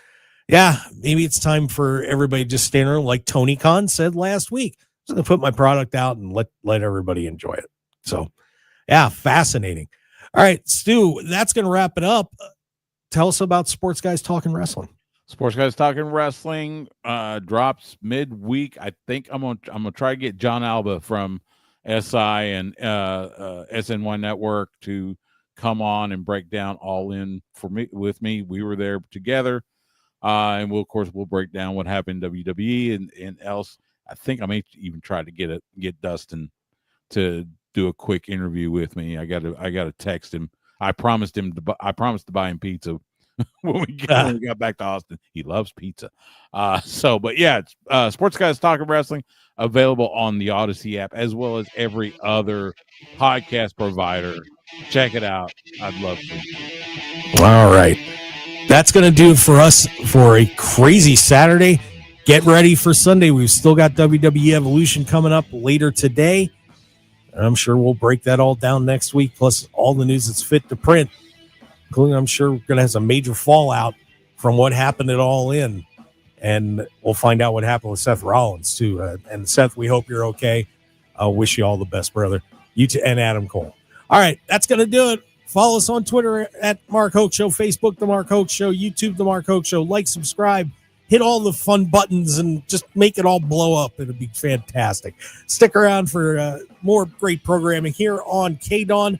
Speaker 3: yeah, maybe it's time for everybody to just stand around, like Tony Khan said last week. I'm going to put my product out and let everybody enjoy it. So yeah, fascinating. All right, Stu, that's going to wrap it up. Tell us about Sports Guys Talking Wrestling.
Speaker 4: Sports Guys Talking Wrestling drops midweek. I think I'm gonna try to get John Alba from SI and SNY Network to come on and break down All In with me. We were there together, and we'll break down what happened in WWE and else. I think I may even try to get Dustin to do a quick interview with me. I got to text him. I promised to buy him pizza when we got back to Austin. He loves pizza. But yeah, Sports Guys Talking Wrestling available on the Odyssey app as well as every other podcast provider. Check it out. I'd love to.
Speaker 3: All right. That's going to do it for us for a crazy Saturday. Get ready for Sunday. We've still got WWE Evolution coming up later today. I'm sure we'll break that all down next week, plus all the news that's fit to print, including I'm sure we're going to have some major fallout from what happened at All In. And we'll find out what happened with Seth Rollins, too. And Seth, we hope you're okay. I wish you all the best, brother. You too, and Adam Cole. All right, that's going to do it. Follow us on Twitter at Mark Hoke Show, Facebook, The Mark Hoke Show, YouTube, The Mark Hoke Show. Like, subscribe, hit all the fun buttons, and just make it all blow up. It'll be fantastic. Stick around for more great programming here on KDAWN.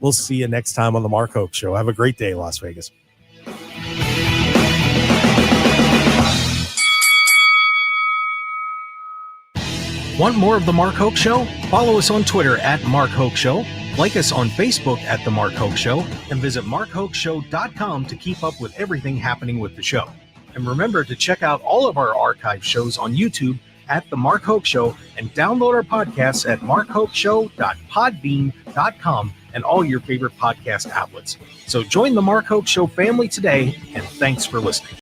Speaker 3: We'll see you next time on The Mark Hoke Show. Have a great day, Las Vegas.
Speaker 14: Want more of The Mark Hoke Show? Follow us on Twitter at Mark Hoke Show, like us on Facebook at The Mark Hoke Show, and visit markhokeshow.com to keep up with everything happening with the show. And remember to check out all of our archive shows on YouTube at The Mark Hoke Show and download our podcasts at markhokeshow.podbean.com and all your favorite podcast outlets. So join The Mark Hoke Show family today, and thanks for listening.